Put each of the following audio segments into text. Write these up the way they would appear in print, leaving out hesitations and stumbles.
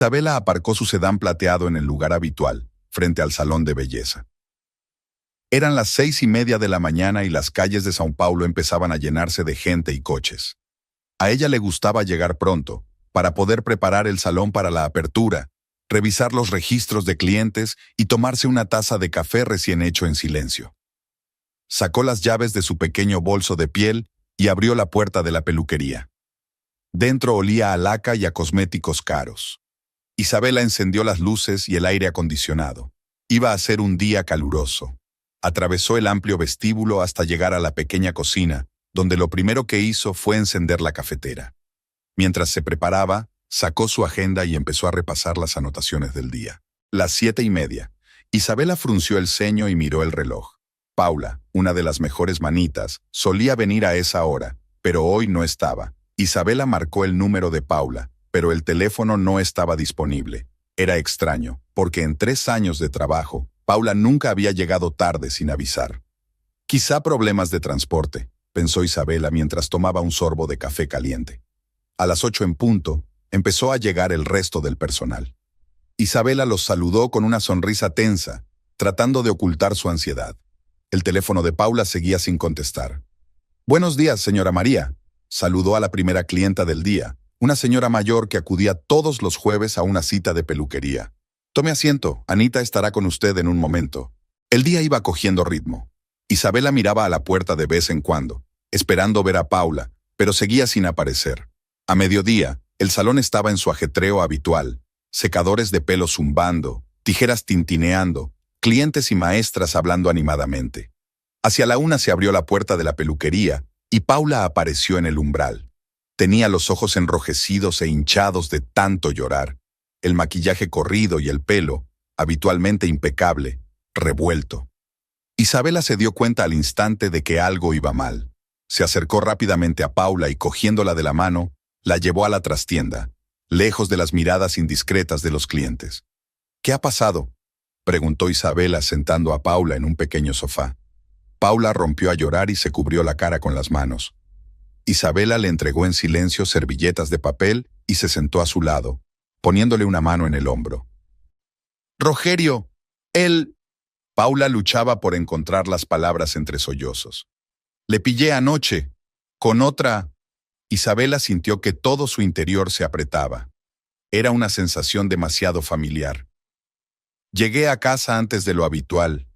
Isabela aparcó su sedán plateado en el lugar habitual, frente al salón de belleza. Eran las 6:30 de la mañana y las calles de São Paulo empezaban a llenarse de gente y coches. A ella le gustaba llegar pronto, para poder preparar el salón para la apertura, revisar los registros de clientes y tomarse una taza de café recién hecho en silencio. Sacó las llaves de su pequeño bolso de piel y abrió la puerta de la peluquería. Dentro olía a laca y a cosméticos caros. Isabela encendió las luces y el aire acondicionado. Iba a ser un día caluroso. Atravesó el amplio vestíbulo hasta llegar a la pequeña cocina, donde lo primero que hizo fue encender la cafetera. Mientras se preparaba, sacó su agenda y empezó a repasar las anotaciones del día. Las 7:30. Isabela frunció el ceño y miró el reloj. Paula, una de las mejores manitas, solía venir a esa hora, pero hoy no estaba. Isabela marcó el número de Paula, pero el teléfono no estaba disponible. Era extraño, porque en 3 años de trabajo, Paula nunca había llegado tarde sin avisar. Quizá problemas de transporte, pensó Isabela mientras tomaba un sorbo de café caliente. A las 8 en punto, empezó a llegar el resto del personal. Isabela los saludó con una sonrisa tensa, tratando de ocultar su ansiedad. El teléfono de Paula seguía sin contestar. «Buenos días, señora María», saludó a la primera clienta del día, una señora mayor que acudía todos los jueves a una cita de peluquería. «Tome asiento, Anita estará con usted en un momento». El día iba cogiendo ritmo. Isabela miraba a la puerta de vez en cuando, esperando ver a Paula, pero seguía sin aparecer. A mediodía, el salón estaba en su ajetreo habitual, secadores de pelo zumbando, tijeras tintineando, clientes y maestras hablando animadamente. Hacia la 1 se abrió la puerta de la peluquería y Paula apareció en el umbral. Tenía los ojos enrojecidos e hinchados de tanto llorar, el maquillaje corrido y el pelo, habitualmente impecable, revuelto. Isabela se dio cuenta al instante de que algo iba mal. Se acercó rápidamente a Paula y cogiéndola de la mano, la llevó a la trastienda, lejos de las miradas indiscretas de los clientes. «¿Qué ha pasado?», preguntó Isabela sentando a Paula en un pequeño sofá. Paula rompió a llorar y se cubrió la cara con las manos. Isabela le entregó en silencio servilletas de papel y se sentó a su lado, poniéndole una mano en el hombro. «Rogerio, él...» Paula luchaba por encontrar las palabras entre sollozos. «Le pillé anoche, con otra...» Isabela sintió que todo su interior se apretaba. Era una sensación demasiado familiar. «Llegué a casa antes de lo habitual.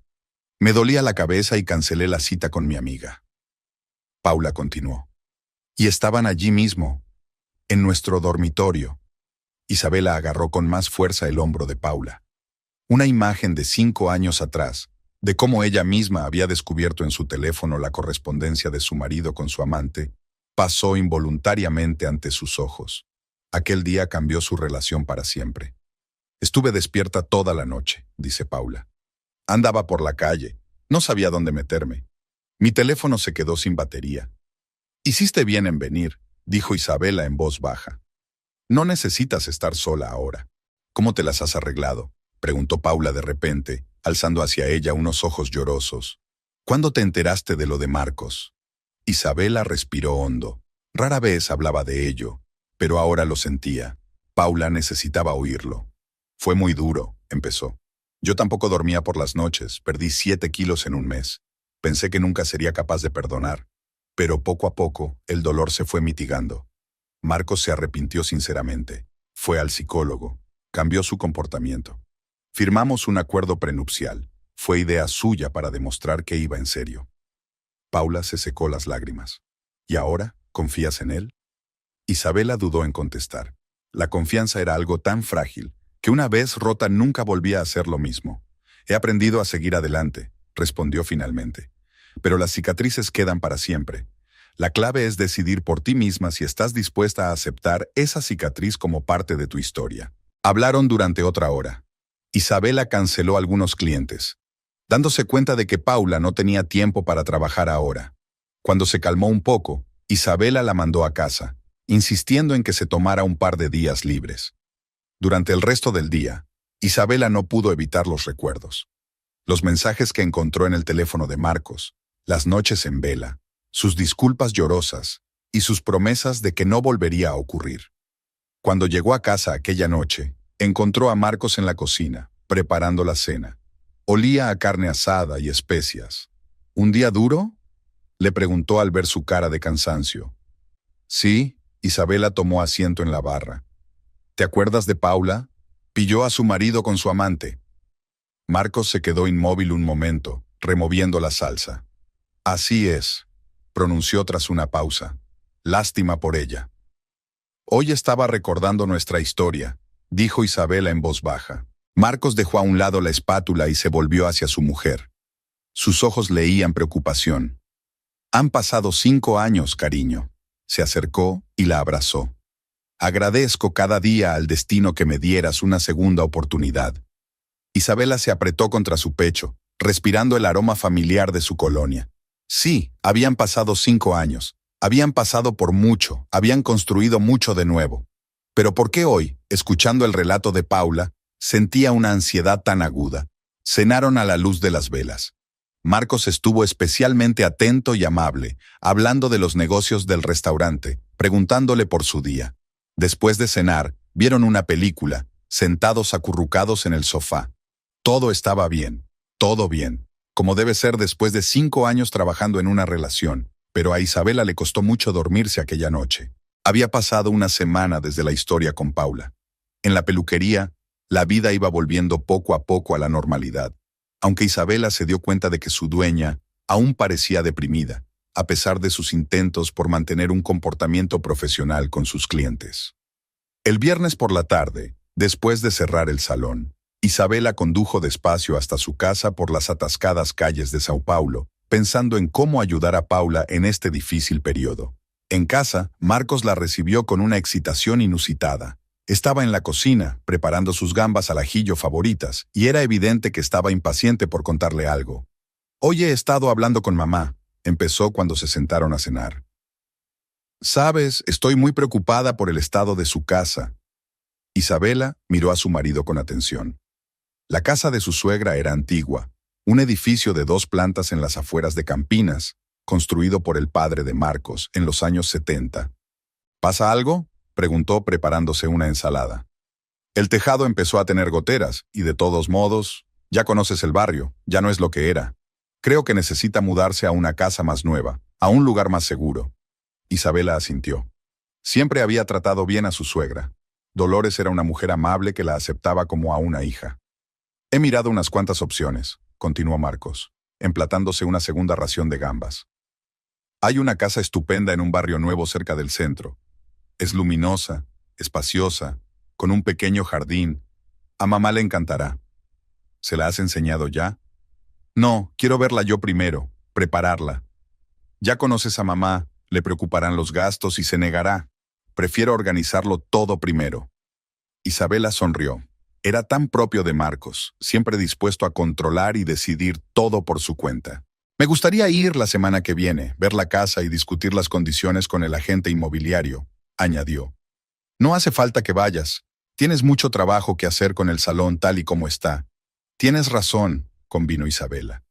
Me dolía la cabeza y cancelé la cita con mi amiga». Paula continuó. «Y estaban allí mismo, en nuestro dormitorio». Isabela agarró con más fuerza el hombro de Paula. Una imagen de 5 años atrás, de cómo ella misma había descubierto en su teléfono la correspondencia de su marido con su amante, pasó involuntariamente ante sus ojos. Aquel día cambió su relación para siempre. «Estuve despierta toda la noche», dice Paula. «Andaba por la calle, no sabía dónde meterme. Mi teléfono se quedó sin batería». «Hiciste bien en venir», dijo Isabela en voz baja. «No necesitas estar sola ahora. ¿Cómo te las has arreglado?», preguntó Paula de repente, alzando hacia ella unos ojos llorosos. «¿Cuándo te enteraste de lo de Marcos?». Isabela respiró hondo. Rara vez hablaba de ello, pero ahora lo sentía. Paula necesitaba oírlo. «Fue muy duro», empezó. «Yo tampoco dormía por las noches, perdí 7 kilos en un mes. Pensé que nunca sería capaz de perdonar. Pero poco a poco, el dolor se fue mitigando. Marcos se arrepintió sinceramente. Fue al psicólogo. Cambió su comportamiento. Firmamos un acuerdo prenupcial. Fue idea suya para demostrar que iba en serio». Paula se secó las lágrimas. «¿Y ahora? ¿Confías en él?». Isabela dudó en contestar. La confianza era algo tan frágil que una vez rota nunca volvía a ser lo mismo. «He aprendido a seguir adelante», respondió finalmente. «Pero las cicatrices quedan para siempre. La clave es decidir por ti misma si estás dispuesta a aceptar esa cicatriz como parte de tu historia». Hablaron durante otra hora. Isabela canceló algunos clientes, dándose cuenta de que Paula no tenía tiempo para trabajar ahora. Cuando se calmó un poco, Isabela la mandó a casa, insistiendo en que se tomara un par de días libres. Durante el resto del día, Isabela no pudo evitar los recuerdos. Los mensajes que encontró en el teléfono de Marcos, las noches en vela, sus disculpas llorosas y sus promesas de que no volvería a ocurrir. Cuando llegó a casa aquella noche, Encontró a Marcos en la cocina, preparando la cena. Olía a carne asada y especias. ¿Un día duro?, le preguntó al ver su cara de cansancio. Sí, Isabela tomó asiento en la barra. ¿Te acuerdas de Paula? Pilló a su marido con su amante. Marcos se quedó inmóvil un momento, removiendo la salsa. Así es, pronunció tras una pausa. Lástima por ella. Hoy estaba recordando nuestra historia, dijo Isabela en voz baja. Marcos dejó a un lado la espátula y se volvió hacia su mujer. Sus ojos leían preocupación. Han pasado 5 años, cariño. Se acercó y la abrazó. Agradezco cada día al destino que me dieras una segunda oportunidad. Isabela se apretó contra su pecho, respirando el aroma familiar de su colonia. Sí, habían pasado 5 años. Habían pasado por mucho, habían construido mucho de nuevo. Pero ¿por qué hoy, escuchando el relato de Paula, sentía una ansiedad tan aguda? Cenaron a la luz de las velas. Marcos estuvo especialmente atento y amable, hablando de los negocios del restaurante, preguntándole por su día. Después de cenar, vieron una película, sentados acurrucados en el sofá. Todo estaba bien, todo bien, como debe ser después de 5 años trabajando en una relación, pero a Isabela le costó mucho dormirse aquella noche. Había pasado una semana desde la historia con Paula. En la peluquería, la vida iba volviendo poco a poco a la normalidad, aunque Isabela se dio cuenta de que su dueña aún parecía deprimida, a pesar de sus intentos por mantener un comportamiento profesional con sus clientes. El viernes por la tarde, después de cerrar el salón, Isabela condujo despacio hasta su casa por las atascadas calles de Sao Paulo, pensando en cómo ayudar a Paula en este difícil periodo. En casa, Marcos la recibió con una excitación inusitada. Estaba en la cocina, preparando sus gambas al ajillo favoritas, y era evidente que estaba impaciente por contarle algo. Hoy he estado hablando con mamá, empezó cuando se sentaron a cenar. Sabes, estoy muy preocupada por el estado de su casa. Isabela miró a su marido con atención. La casa de su suegra era antigua, un edificio de 2 plantas en las afueras de Campinas, construido por el padre de Marcos en los años 70. ¿Pasa algo?, preguntó preparándose una ensalada. El tejado empezó a tener goteras, y de todos modos, ya conoces el barrio, ya no es lo que era. Creo que necesita mudarse a una casa más nueva, a un lugar más seguro. Isabela asintió. Siempre había tratado bien a su suegra. Dolores era una mujer amable que la aceptaba como a una hija. He mirado unas cuantas opciones, continuó Marcos, emplatándose una segunda ración de gambas. Hay una casa estupenda en un barrio nuevo cerca del centro. Es luminosa, espaciosa, con un pequeño jardín. A mamá le encantará. ¿Se la has enseñado ya? No, quiero verla yo primero, prepararla. Ya conoces a mamá, le preocuparán los gastos y se negará. Prefiero organizarlo todo primero. Isabela sonrió. Era tan propio de Marcos, siempre dispuesto a controlar y decidir todo por su cuenta. Me gustaría ir la semana que viene, ver la casa y discutir las condiciones con el agente inmobiliario, añadió. No hace falta que vayas. Tienes mucho trabajo que hacer con el salón tal y como está. Tienes razón, convino Isabela.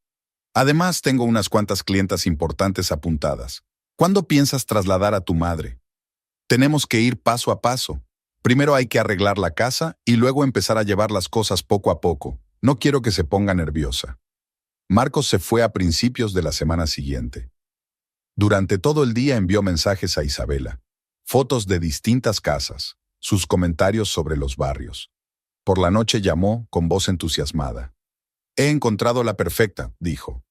Además, tengo unas cuantas clientas importantes apuntadas. ¿Cuándo piensas trasladar a tu madre? Tenemos que ir paso a paso. Primero hay que arreglar la casa y luego empezar a llevar las cosas poco a poco. No quiero que se ponga nerviosa. Marcos se fue a principios de la semana siguiente. Durante todo el día envió mensajes a Isabela, fotos de distintas casas, sus comentarios sobre los barrios. Por la noche llamó con voz entusiasmada. He encontrado la perfecta, dijo.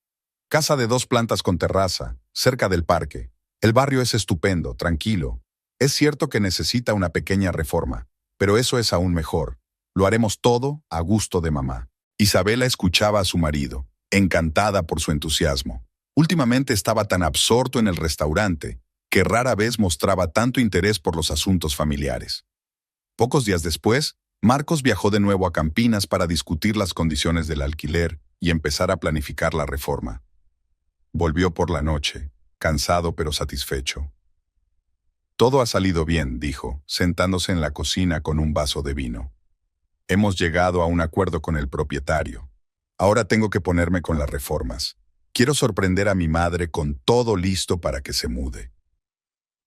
Casa de 2 plantas con terraza, cerca del parque. El barrio es estupendo, tranquilo. Es cierto que necesita una pequeña reforma, pero eso es aún mejor. Lo haremos todo a gusto de mamá. Isabela escuchaba a su marido, encantada por su entusiasmo. Últimamente estaba tan absorto en el restaurante que rara vez mostraba tanto interés por los asuntos familiares. Pocos días después, Marcos viajó de nuevo a Campinas para discutir las condiciones del alquiler y empezar a planificar la reforma. Volvió por la noche, cansado pero satisfecho. Todo ha salido bien, dijo, sentándose en la cocina con un vaso de vino. Hemos llegado a un acuerdo con el propietario. Ahora tengo que ponerme con las reformas. Quiero sorprender a mi madre con todo listo para que se mude.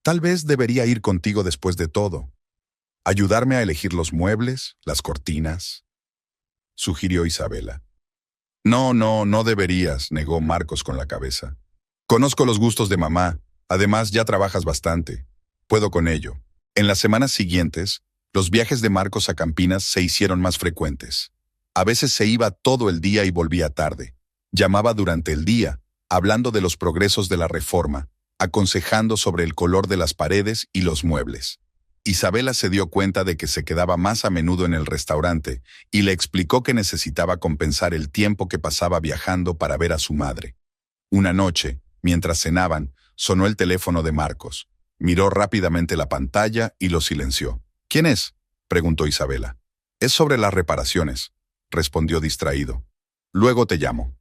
Tal vez debería ir contigo después de todo. ¿Ayudarme a elegir los muebles, las cortinas?, sugirió Isabela. No, no, no deberías, negó Marcos con la cabeza. Conozco los gustos de mamá. Además, ya trabajas bastante. Puedo con ello. En las semanas siguientes, los viajes de Marcos a Campinas se hicieron más frecuentes. A veces se iba todo el día y volvía tarde. Llamaba durante el día, hablando de los progresos de la reforma, aconsejando sobre el color de las paredes y los muebles. Isabela se dio cuenta de que se quedaba más a menudo en el restaurante y le explicó que necesitaba compensar el tiempo que pasaba viajando para ver a su madre. Una noche, mientras cenaban, sonó el teléfono de Marcos. Miró rápidamente la pantalla y lo silenció. ¿Quién es?, preguntó Isabela. Es sobre las reparaciones, respondió distraído. Luego te llamo.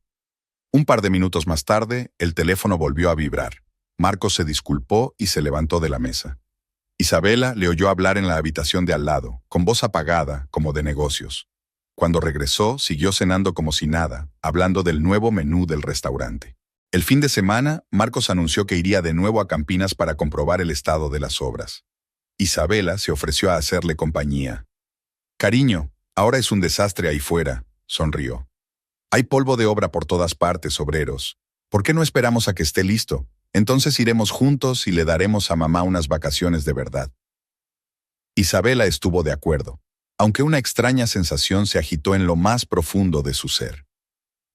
Un par de minutos más tarde, el teléfono volvió a vibrar. Marcos se disculpó y se levantó de la mesa. Isabela le oyó hablar en la habitación de al lado, con voz apagada, como de negocios. Cuando regresó, siguió cenando como si nada, hablando del nuevo menú del restaurante. El fin de semana, Marcos anunció que iría de nuevo a Campinas para comprobar el estado de las obras. Isabela se ofreció a hacerle compañía. Cariño, ahora es un desastre ahí fuera, sonrió. Hay polvo de obra por todas partes, obreros. ¿Por qué no esperamos a que esté listo? Entonces iremos juntos y le daremos a mamá unas vacaciones de verdad. Isabela estuvo de acuerdo, aunque una extraña sensación se agitó en lo más profundo de su ser.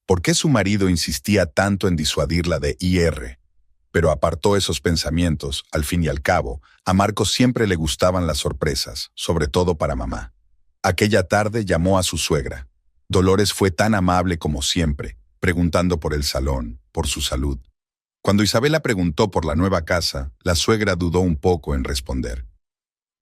¿Por qué su marido insistía tanto en disuadirla de ir? Pero apartó esos pensamientos, al fin y al cabo, a Marcos siempre le gustaban las sorpresas, sobre todo para mamá. Aquella tarde llamó a su suegra. Dolores fue tan amable como siempre, preguntando por el salón, por su salud. Cuando Isabela preguntó por la nueva casa, la suegra dudó un poco en responder.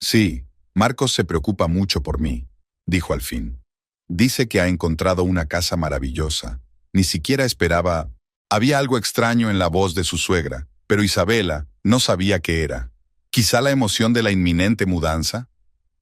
Sí, Marcos se preocupa mucho por mí, dijo al fin. Dice que ha encontrado una casa maravillosa. Ni siquiera esperaba. Había algo extraño en la voz de su suegra, pero Isabela no sabía qué era. ¿Quizá la emoción de la inminente mudanza?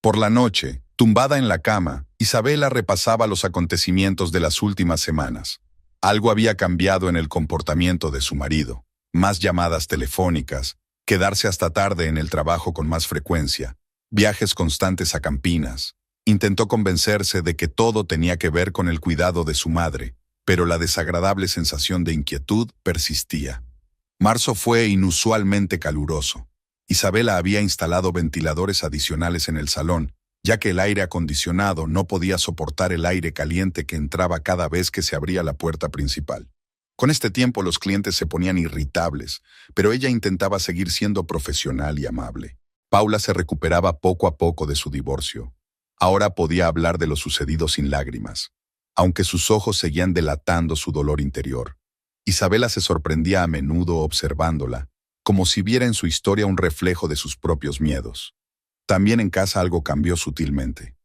Por la noche, tumbada en la cama, Isabela repasaba los acontecimientos de las últimas semanas. Algo había cambiado en el comportamiento de su marido. Más llamadas telefónicas, quedarse hasta tarde en el trabajo con más frecuencia, viajes constantes a Campinas. Intentó convencerse de que todo tenía que ver con el cuidado de su madre, pero la desagradable sensación de inquietud persistía. Marzo fue inusualmente caluroso. Isabela había instalado ventiladores adicionales en el salón, ya que el aire acondicionado no podía soportar el aire caliente que entraba cada vez que se abría la puerta principal. Con este tiempo los clientes se ponían irritables, pero ella intentaba seguir siendo profesional y amable. Paula se recuperaba poco a poco de su divorcio. Ahora podía hablar de lo sucedido sin lágrimas, aunque sus ojos seguían delatando su dolor interior. Isabela se sorprendía a menudo observándola, como si viera en su historia un reflejo de sus propios miedos. También en casa algo cambió sutilmente.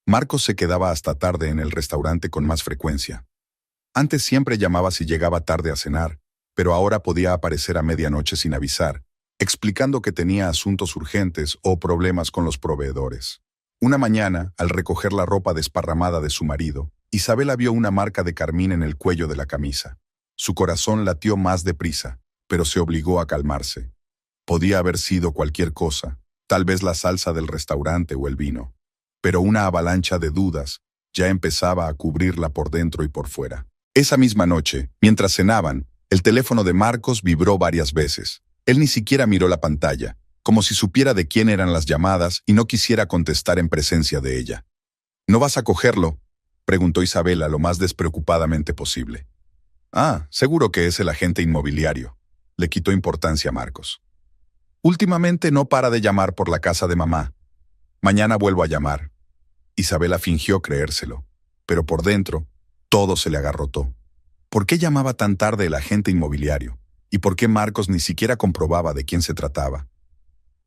Marcos se quedaba hasta tarde en el restaurante con más frecuencia. Antes siempre llamaba si llegaba tarde a cenar, pero ahora podía aparecer a medianoche sin avisar, explicando que tenía asuntos urgentes o problemas con los proveedores. Una mañana, al recoger la ropa desparramada de su marido, Isabela vio una marca de carmín en el cuello de la camisa. Su corazón latió más deprisa, pero se obligó a calmarse. Podía haber sido cualquier cosa, tal vez la salsa del restaurante o el vino, pero una avalancha de dudas ya empezaba a cubrirla por dentro y por fuera. Esa misma noche, mientras cenaban, el teléfono de Marcos vibró varias veces. Él ni siquiera miró la pantalla, como si supiera de quién eran las llamadas y no quisiera contestar en presencia de ella. ¿No vas a cogerlo?, preguntó Isabela lo más despreocupadamente posible. Ah, seguro que es el agente inmobiliario. Le quitó importancia a Marcos. Últimamente no para de llamar por la casa de mamá. Mañana vuelvo a llamar. Isabela fingió creérselo, pero por dentro todo se le agarrotó. ¿Por qué llamaba tan tarde el agente inmobiliario? ¿Y por qué Marcos ni siquiera comprobaba de quién se trataba?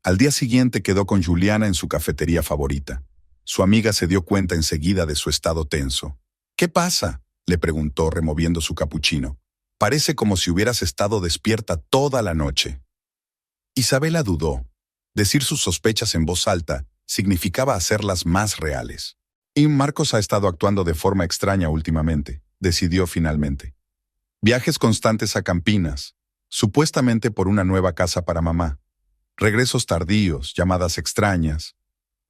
Al día siguiente quedó con Juliana en su cafetería favorita. Su amiga se dio cuenta enseguida de su estado tenso. ¿Qué pasa?, le preguntó removiendo su capuchino. Parece como si hubieras estado despierta toda la noche. Isabela dudó. Decir sus sospechas en voz alta significaba hacerlas más reales. Y Marcos ha estado actuando de forma extraña últimamente, decidió finalmente. Viajes constantes a Campinas, supuestamente por una nueva casa para mamá. Regresos tardíos, llamadas extrañas.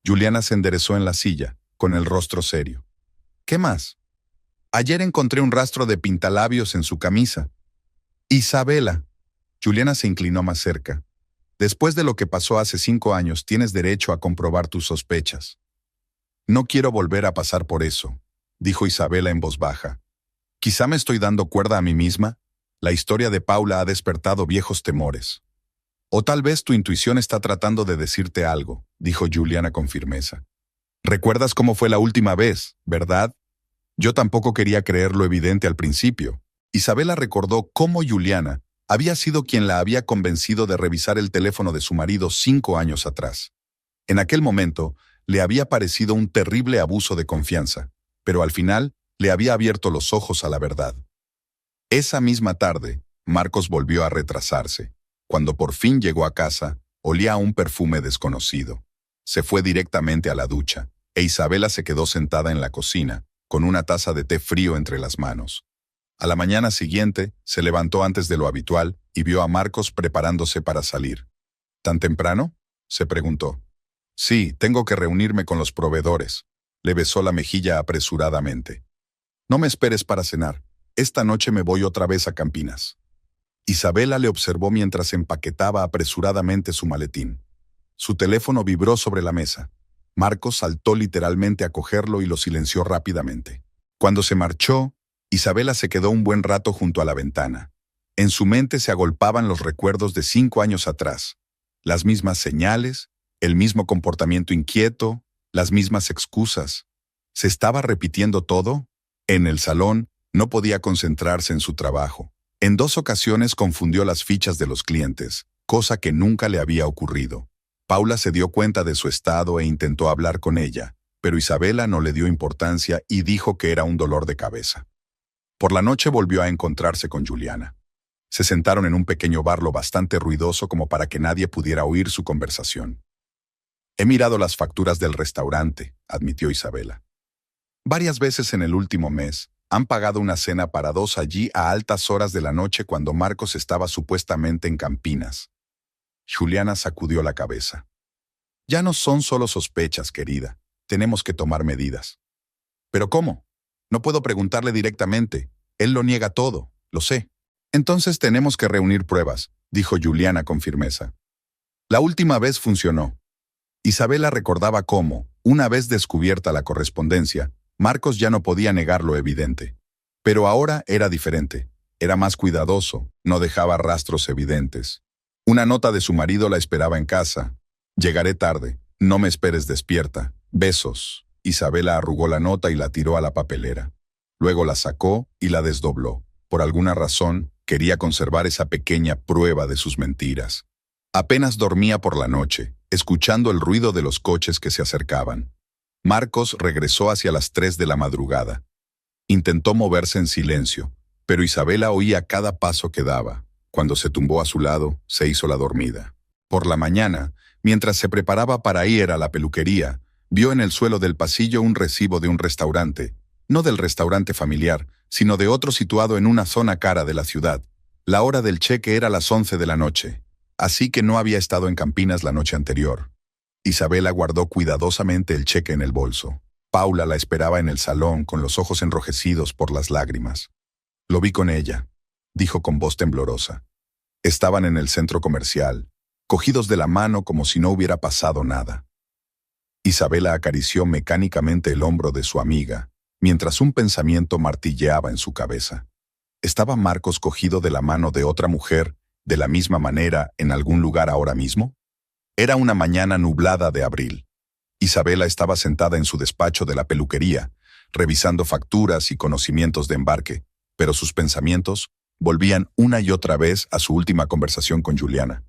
Juliana se enderezó en la silla, con el rostro serio. ¿Qué más? Ayer encontré un rastro de pintalabios en su camisa. Isabela. Juliana se inclinó más cerca. Después de lo que pasó hace 5 años, tienes derecho a comprobar tus sospechas. No quiero volver a pasar por eso, dijo Isabela en voz baja. Quizá me estoy dando cuerda a mí misma. La historia de Paula ha despertado viejos temores. O tal vez tu intuición está tratando de decirte algo, dijo Juliana con firmeza. ¿Recuerdas cómo fue la última vez, verdad? Yo tampoco quería creer lo evidente al principio. Isabela recordó cómo Juliana había sido quien la había convencido de revisar el teléfono de su marido 5 años atrás. En aquel momento, le había parecido un terrible abuso de confianza, pero al final le había abierto los ojos a la verdad. Esa misma tarde, Marcos volvió a retrasarse. Cuando por fin llegó a casa, olía a un perfume desconocido. Se fue directamente a la ducha, e Isabela se quedó sentada en la cocina, con una taza de té frío entre las manos. A la mañana siguiente, se levantó antes de lo habitual y vio a Marcos preparándose para salir. ¿Tan temprano?, se preguntó. Sí, tengo que reunirme con los proveedores. Le besó la mejilla apresuradamente. No me esperes para cenar. Esta noche me voy otra vez a Campinas. Isabela le observó mientras empaquetaba apresuradamente su maletín. Su teléfono vibró sobre la mesa. Marcos saltó literalmente a cogerlo y lo silenció rápidamente. Cuando se marchó, Isabela se quedó un buen rato junto a la ventana. En su mente se agolpaban los recuerdos de 5 años atrás. Las mismas señales, el mismo comportamiento inquieto, las mismas excusas. ¿Se estaba repitiendo todo? En el salón, no podía concentrarse en su trabajo. En 2 ocasiones confundió las fichas de los clientes, cosa que nunca le había ocurrido. Paula se dio cuenta de su estado e intentó hablar con ella, pero Isabela no le dio importancia y dijo que era un dolor de cabeza. Por la noche volvió a encontrarse con Juliana. Se sentaron en un pequeño bar lo bastante ruidoso como para que nadie pudiera oír su conversación. He mirado las facturas del restaurante, admitió Isabela. Varias veces en el último mes, han pagado una cena para 2 allí a altas horas de la noche cuando Marcos estaba supuestamente en Campinas. Juliana sacudió la cabeza. Ya no son solo sospechas, querida. Tenemos que tomar medidas. ¿Pero cómo? No puedo preguntarle directamente. Él lo niega todo, lo sé. Entonces tenemos que reunir pruebas, dijo Juliana con firmeza. La última vez funcionó. Isabela recordaba cómo, una vez descubierta la correspondencia, Marcos ya no podía negar lo evidente. Pero ahora era diferente. Era más cuidadoso, no dejaba rastros evidentes. Una nota de su marido la esperaba en casa. Llegaré tarde, no me esperes despierta. Besos. Isabela arrugó la nota y la tiró a la papelera. Luego la sacó y la desdobló. Por alguna razón, quería conservar esa pequeña prueba de sus mentiras. Apenas dormía por la noche, escuchando el ruido de los coches que se acercaban. Marcos regresó hacia las 3 de la madrugada. Intentó moverse en silencio, pero Isabela oía cada paso que daba. Cuando se tumbó a su lado, se hizo la dormida. Por la mañana, mientras se preparaba para ir a la peluquería, vio en el suelo del pasillo un recibo de un restaurante, no del restaurante familiar, sino de otro situado en una zona cara de la ciudad. La hora del cheque era las 11 de la noche, así que no había estado en Campinas la noche anterior. Isabela guardó cuidadosamente el cheque en el bolso. Paula la esperaba en el salón con los ojos enrojecidos por las lágrimas. Lo vi con ella, dijo con voz temblorosa. Estaban en el centro comercial, cogidos de la mano como si no hubiera pasado nada. Isabela acarició mecánicamente el hombro de su amiga, mientras un pensamiento martilleaba en su cabeza. ¿Estaba Marcos cogido de la mano de otra mujer, de la misma manera, en algún lugar ahora mismo? Era una mañana nublada de abril. Isabela estaba sentada en su despacho de la peluquería, revisando facturas y conocimientos de embarque, pero sus pensamientos volvían una y otra vez a su última conversación con Juliana.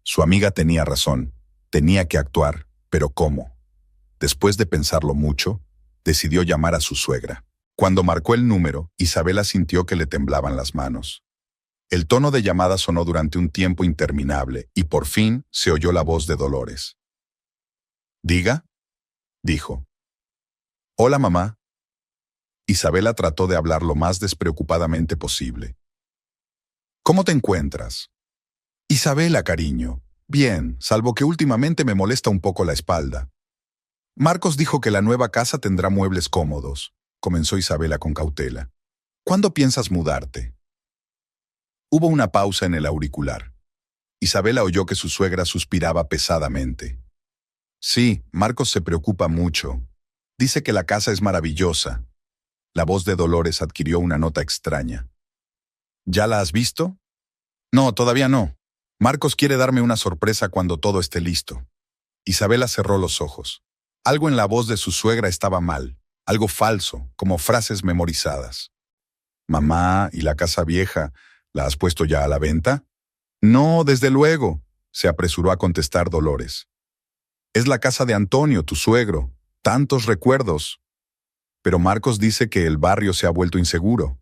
Su amiga tenía razón, tenía que actuar, pero ¿cómo? Después de pensarlo mucho, decidió llamar a su suegra. Cuando marcó el número, Isabela sintió que le temblaban las manos. El tono de llamada sonó durante un tiempo interminable y por fin se oyó la voz de Dolores. «Diga», dijo. «Hola, mamá». Isabela trató de hablar lo más despreocupadamente posible. «¿Cómo te encuentras?» «Isabela, cariño. Bien, salvo que últimamente me molesta un poco la espalda». Marcos dijo que la nueva casa tendrá muebles cómodos, comenzó Isabela con cautela. ¿Cuándo piensas mudarte? Hubo una pausa en el auricular. Isabela oyó que su suegra suspiraba pesadamente. Sí, Marcos se preocupa mucho. Dice que la casa es maravillosa. La voz de Dolores adquirió una nota extraña. ¿Ya la has visto? No, todavía no. Marcos quiere darme una sorpresa cuando todo esté listo. Isabela cerró los ojos. Algo en la voz de su suegra estaba mal, algo falso, como frases memorizadas. Mamá, ¿y la casa vieja? ¿La has puesto ya a la venta? No, desde luego, se apresuró a contestar Dolores. Es la casa de Antonio, tu suegro. Tantos recuerdos. Pero Marcos dice que el barrio se ha vuelto inseguro.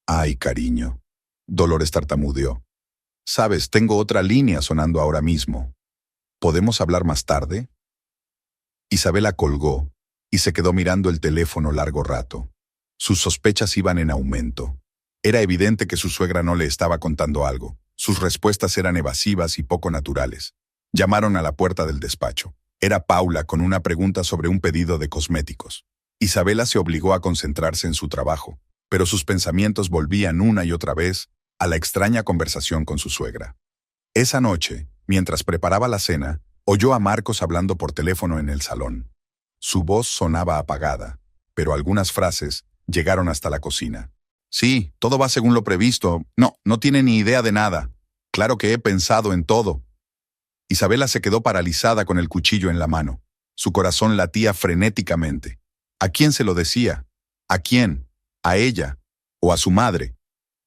Ay, cariño. Dolores tartamudeó. Sabes, tengo otra línea sonando ahora mismo. ¿Podemos hablar más tarde? Isabela colgó y se quedó mirando el teléfono largo rato. Sus sospechas iban en aumento. Era evidente que su suegra no le estaba contando algo. Sus respuestas eran evasivas y poco naturales. Llamaron a la puerta del despacho. Era Paula con una pregunta sobre un pedido de cosméticos. Isabela se obligó a concentrarse en su trabajo, pero sus pensamientos volvían una y otra vez a la extraña conversación con su suegra. Esa noche, mientras preparaba la cena, oyó a Marcos hablando por teléfono en el salón. Su voz sonaba apagada, pero algunas frases llegaron hasta la cocina. Sí, todo va según lo previsto. No tiene ni idea de nada. Claro que he pensado en todo. Isabela se quedó paralizada con el cuchillo en la mano. Su corazón latía frenéticamente. ¿A quién se lo decía? ¿A quién? ¿A ella? ¿O a su madre?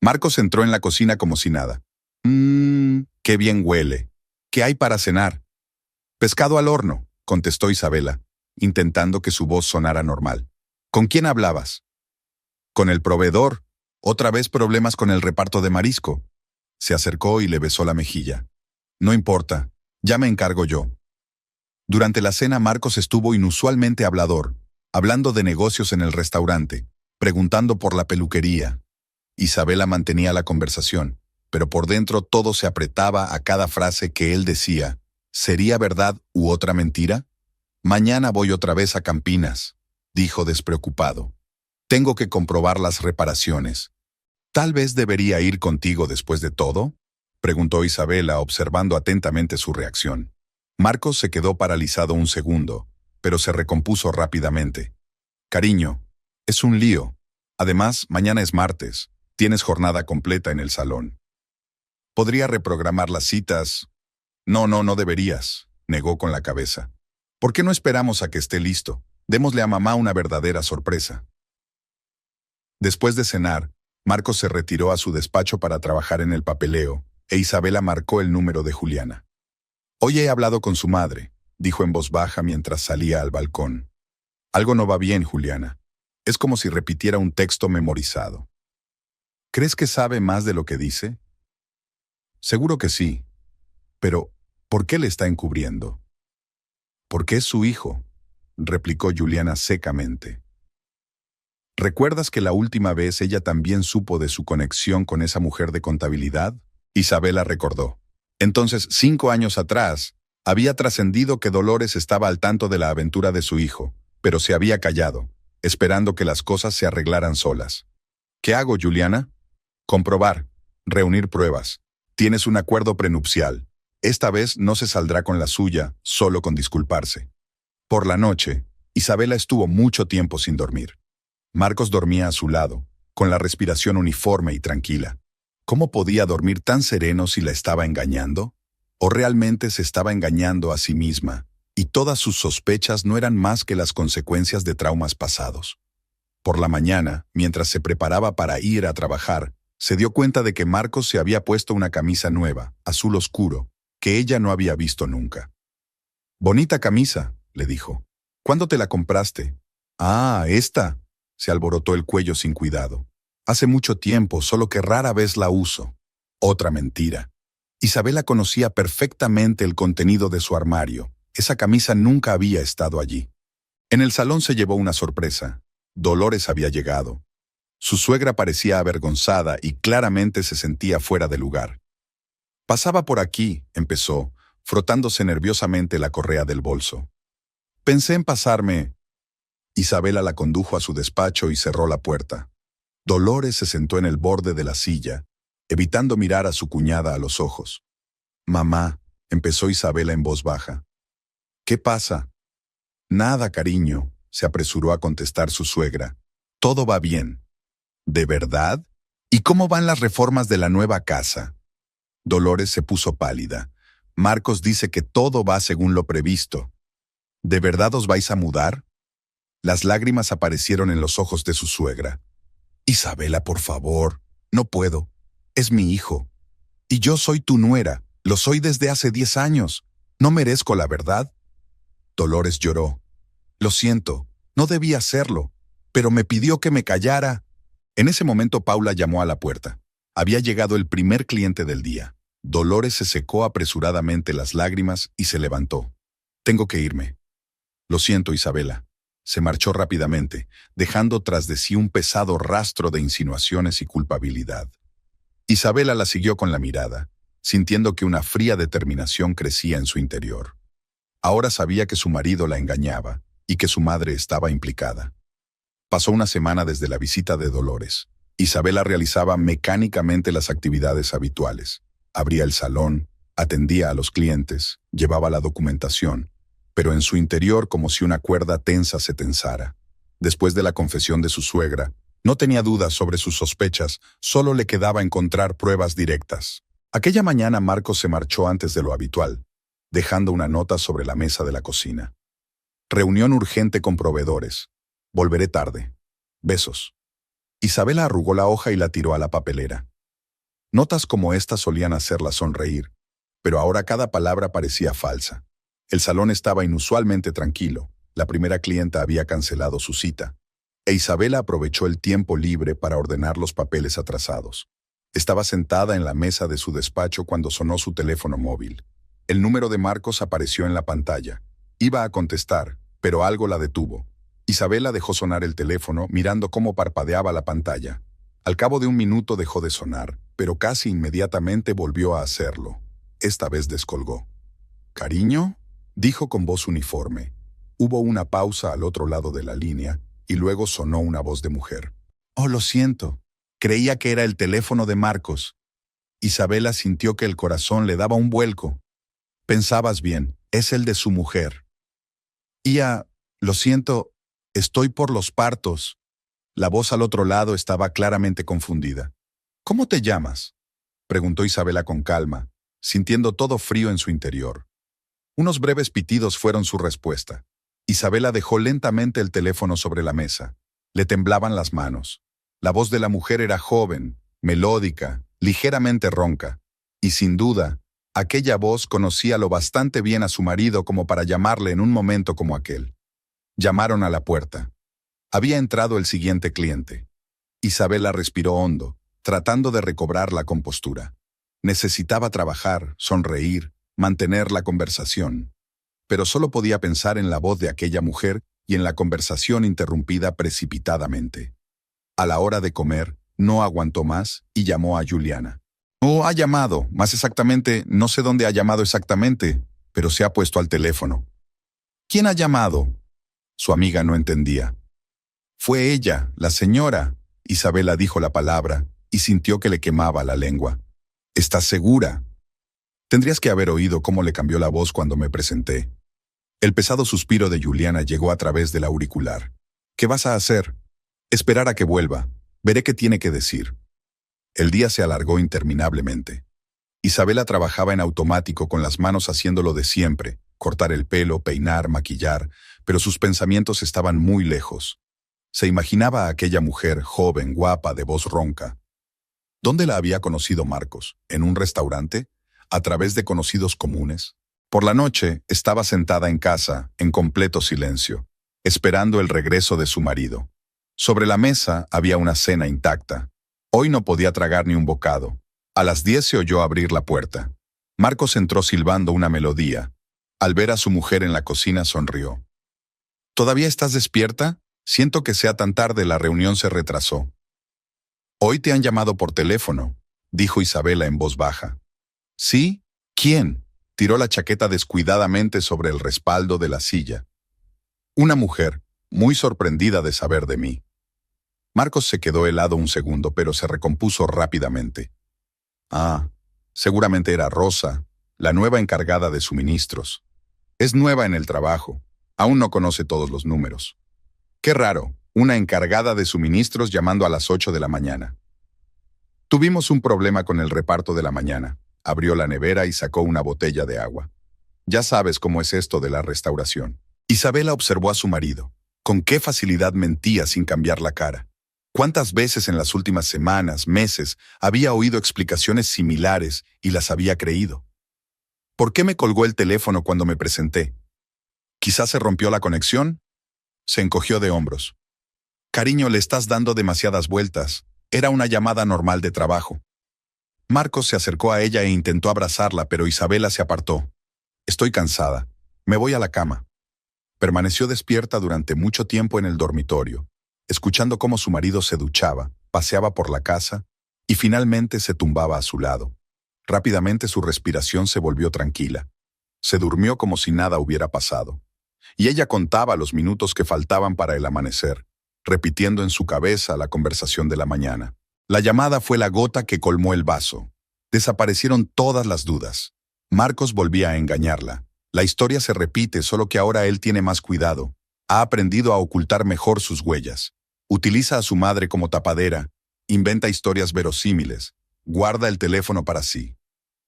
Marcos entró en la cocina como si nada. Qué bien huele. ¿Qué hay para cenar? Pescado al horno, contestó Isabela, intentando que su voz sonara normal. ¿Con quién hablabas? Con el proveedor. Otra vez problemas con el reparto de marisco. Se acercó y le besó la mejilla. No importa, ya me encargo yo. Durante la cena Marcos estuvo inusualmente hablador, hablando de negocios en el restaurante, preguntando por la peluquería. Isabela mantenía la conversación, pero por dentro todo se apretaba a cada frase que él decía. ¿Sería verdad u otra mentira? Mañana voy otra vez a Campinas, dijo despreocupado. Tengo que comprobar las reparaciones. ¿Tal vez debería ir contigo después de todo? Preguntó Isabela, observando atentamente su reacción. Marcos se quedó paralizado un segundo, pero se recompuso rápidamente. Cariño, es un lío. Además, mañana es martes. Tienes jornada completa en el salón. ¿Podría reprogramar las citas? No deberías, negó con la cabeza. ¿Por qué no esperamos a que esté listo? Démosle a mamá una verdadera sorpresa. Después de cenar, Marcos se retiró a su despacho para trabajar en el papeleo, e Isabela marcó el número de Juliana. Hoy he hablado con su madre, dijo en voz baja mientras salía al balcón. Algo no va bien, Juliana. Es como si repitiera un texto memorizado. ¿Crees que sabe más de lo que dice? Seguro que sí. Pero, ¿por qué le está encubriendo? Porque es su hijo, replicó Juliana secamente. ¿Recuerdas que la última vez ella también supo de su conexión con esa mujer de contabilidad? Isabela recordó. Entonces, 5 años atrás, había trascendido que Dolores estaba al tanto de la aventura de su hijo, pero se había callado, esperando que las cosas se arreglaran solas. ¿Qué hago, Juliana? Comprobar, reunir pruebas. Tienes un acuerdo prenupcial. Esta vez no se saldrá con la suya, solo con disculparse. Por la noche, Isabela estuvo mucho tiempo sin dormir. Marcos dormía a su lado, con la respiración uniforme y tranquila. ¿Cómo podía dormir tan sereno si la estaba engañando? ¿O realmente se estaba engañando a sí misma, y todas sus sospechas no eran más que las consecuencias de traumas pasados? Por la mañana, mientras se preparaba para ir a trabajar, se dio cuenta de que Marcos se había puesto una camisa nueva, azul oscuro, que ella no había visto nunca. «Bonita camisa», le dijo. «¿Cuándo te la compraste?» «Ah, esta», se alborotó el cuello sin cuidado. «Hace mucho tiempo, solo que rara vez la uso». Otra mentira. Isabela conocía perfectamente el contenido de su armario. Esa camisa nunca había estado allí. En el salón se llevó una sorpresa. Dolores había llegado. Su suegra parecía avergonzada y claramente se sentía fuera de lugar. «Pasaba por aquí», empezó, frotándose nerviosamente la correa del bolso. Pensé en pasarme. Isabela la condujo a su despacho y cerró la puerta. Dolores se sentó en el borde de la silla, evitando mirar a su cuñada a los ojos. «Mamá», empezó Isabela en voz baja. «¿Qué pasa?» «Nada, cariño», se apresuró a contestar su suegra. «Todo va bien». «¿De verdad? ¿Y cómo van las reformas de la nueva casa?» Dolores se puso pálida. «Marcos dice que todo va según lo previsto». «¿De verdad os vais a mudar?» Las lágrimas aparecieron en los ojos de su suegra. «Isabela, por favor, no puedo. Es mi hijo. Y yo soy tu nuera. Lo soy desde hace 10 años. ¿No merezco la verdad?» Dolores lloró. «Lo siento, no debía hacerlo, pero me pidió que me callara». En ese momento Paula llamó a la puerta. Había llegado el primer cliente del día. Dolores se secó apresuradamente las lágrimas y se levantó. «Tengo que irme». «Lo siento, Isabela». Se marchó rápidamente, dejando tras de sí un pesado rastro de insinuaciones y culpabilidad. Isabela la siguió con la mirada, sintiendo que una fría determinación crecía en su interior. Ahora sabía que su marido la engañaba y que su madre estaba implicada. Pasó una semana desde la visita de Dolores. Isabela realizaba mecánicamente las actividades habituales. Abría el salón, atendía a los clientes, llevaba la documentación, pero en su interior como si una cuerda tensa se tensara. Después de la confesión de su suegra, no tenía dudas sobre sus sospechas, solo le quedaba encontrar pruebas directas. Aquella mañana Marcos se marchó antes de lo habitual, dejando una nota sobre la mesa de la cocina. «Reunión urgente con proveedores. Volveré tarde. Besos». Isabela arrugó la hoja y la tiró a la papelera. Notas como estas solían hacerla sonreír, pero ahora cada palabra parecía falsa. El salón estaba inusualmente tranquilo. La primera clienta había cancelado su cita, e Isabela aprovechó el tiempo libre para ordenar los papeles atrasados. Estaba sentada en la mesa de su despacho cuando sonó su teléfono móvil. El número de Marcos apareció en la pantalla. Iba a contestar, pero algo la detuvo. Isabela dejó sonar el teléfono mirando cómo parpadeaba la pantalla. Al cabo de un minuto dejó de sonar, pero casi inmediatamente volvió a hacerlo. Esta vez descolgó. «¿Cariño?», dijo con voz uniforme. Hubo una pausa al otro lado de la línea y luego sonó una voz de mujer. «Oh, lo siento. Creía que era el teléfono de Marcos». Isabela sintió que el corazón le daba un vuelco. «Pensabas bien, es el de su mujer». «Ia, lo siento, estoy por los partos». La voz al otro lado estaba claramente confundida. «¿Cómo te llamas?», preguntó Isabela con calma, sintiendo todo frío en su interior. Unos breves pitidos fueron su respuesta. Isabela dejó lentamente el teléfono sobre la mesa. Le temblaban las manos. La voz de la mujer era joven, melódica, ligeramente ronca. Y sin duda, aquella voz conocía lo bastante bien a su marido como para llamarle en un momento como aquel. Llamaron a la puerta. Había entrado el siguiente cliente. Isabela respiró hondo, tratando de recobrar la compostura. Necesitaba trabajar, sonreír, mantener la conversación. Pero solo podía pensar en la voz de aquella mujer y en la conversación interrumpida precipitadamente. A la hora de comer, no aguantó más y llamó a Juliana. «Oh, ha llamado, más exactamente, no sé dónde ha llamado exactamente, pero se ha puesto al teléfono». «¿Quién ha llamado?». Su amiga no entendía. «Fue ella, la señora». Isabela dijo la palabra y sintió que le quemaba la lengua. «¿Estás segura?». «Tendrías que haber oído cómo le cambió la voz cuando me presenté». El pesado suspiro de Juliana llegó a través del auricular. «¿Qué vas a hacer?». «Esperar a que vuelva. Veré qué tiene que decir». El día se alargó interminablemente. Isabela trabajaba en automático con las manos haciendo lo de siempre, cortar el pelo, peinar, maquillar, pero sus pensamientos estaban muy lejos. Se imaginaba a aquella mujer joven, guapa, de voz ronca. ¿Dónde la había conocido Marcos? ¿En un restaurante? ¿A través de conocidos comunes? Por la noche estaba sentada en casa, en completo silencio, esperando el regreso de su marido. Sobre la mesa había una cena intacta. Hoy no podía tragar ni un bocado. A las 10 se oyó abrir la puerta. Marcos entró silbando una melodía. Al ver a su mujer en la cocina sonrió. «¿Todavía estás despierta? Siento que sea tan tarde, la reunión se retrasó». «Hoy te han llamado por teléfono», dijo Isabela en voz baja. «¿Sí? ¿Quién?». Tiró la chaqueta descuidadamente sobre el respaldo de la silla. Una mujer, muy sorprendida de saber de mí. Marcos se quedó helado un segundo, pero se recompuso rápidamente. Ah, seguramente era Rosa, la nueva encargada de suministros. Es nueva en el trabajo. Aún no conoce todos los números. Qué raro, una encargada de suministros llamando a las 8 de la mañana. Tuvimos un problema con el reparto de la mañana. Abrió la nevera y sacó una botella de agua. Ya sabes cómo es esto de la restauración. Isabela observó a su marido. Con qué facilidad mentía sin cambiar la cara. ¿Cuántas veces en las últimas semanas, meses, había oído explicaciones similares y las había creído? ¿Por qué me colgó el teléfono cuando me presenté? ¿Quizás se rompió la conexión? Se encogió de hombros. Cariño, le estás dando demasiadas vueltas. Era una llamada normal de trabajo. Marcos se acercó a ella e intentó abrazarla, pero Isabela se apartó. Estoy cansada. Me voy a la cama. Permaneció despierta durante mucho tiempo en el dormitorio, escuchando cómo su marido se duchaba, paseaba por la casa y finalmente se tumbaba a su lado. Rápidamente su respiración se volvió tranquila. Se durmió como si nada hubiera pasado. Y ella contaba los minutos que faltaban para el amanecer, repitiendo en su cabeza la conversación de la mañana. La llamada fue la gota que colmó el vaso. Desaparecieron todas las dudas. Marcos volvía a engañarla. La historia se repite, solo que ahora él tiene más cuidado. Ha aprendido a ocultar mejor sus huellas. Utiliza a su madre como tapadera. Inventa historias verosímiles. Guarda el teléfono para sí.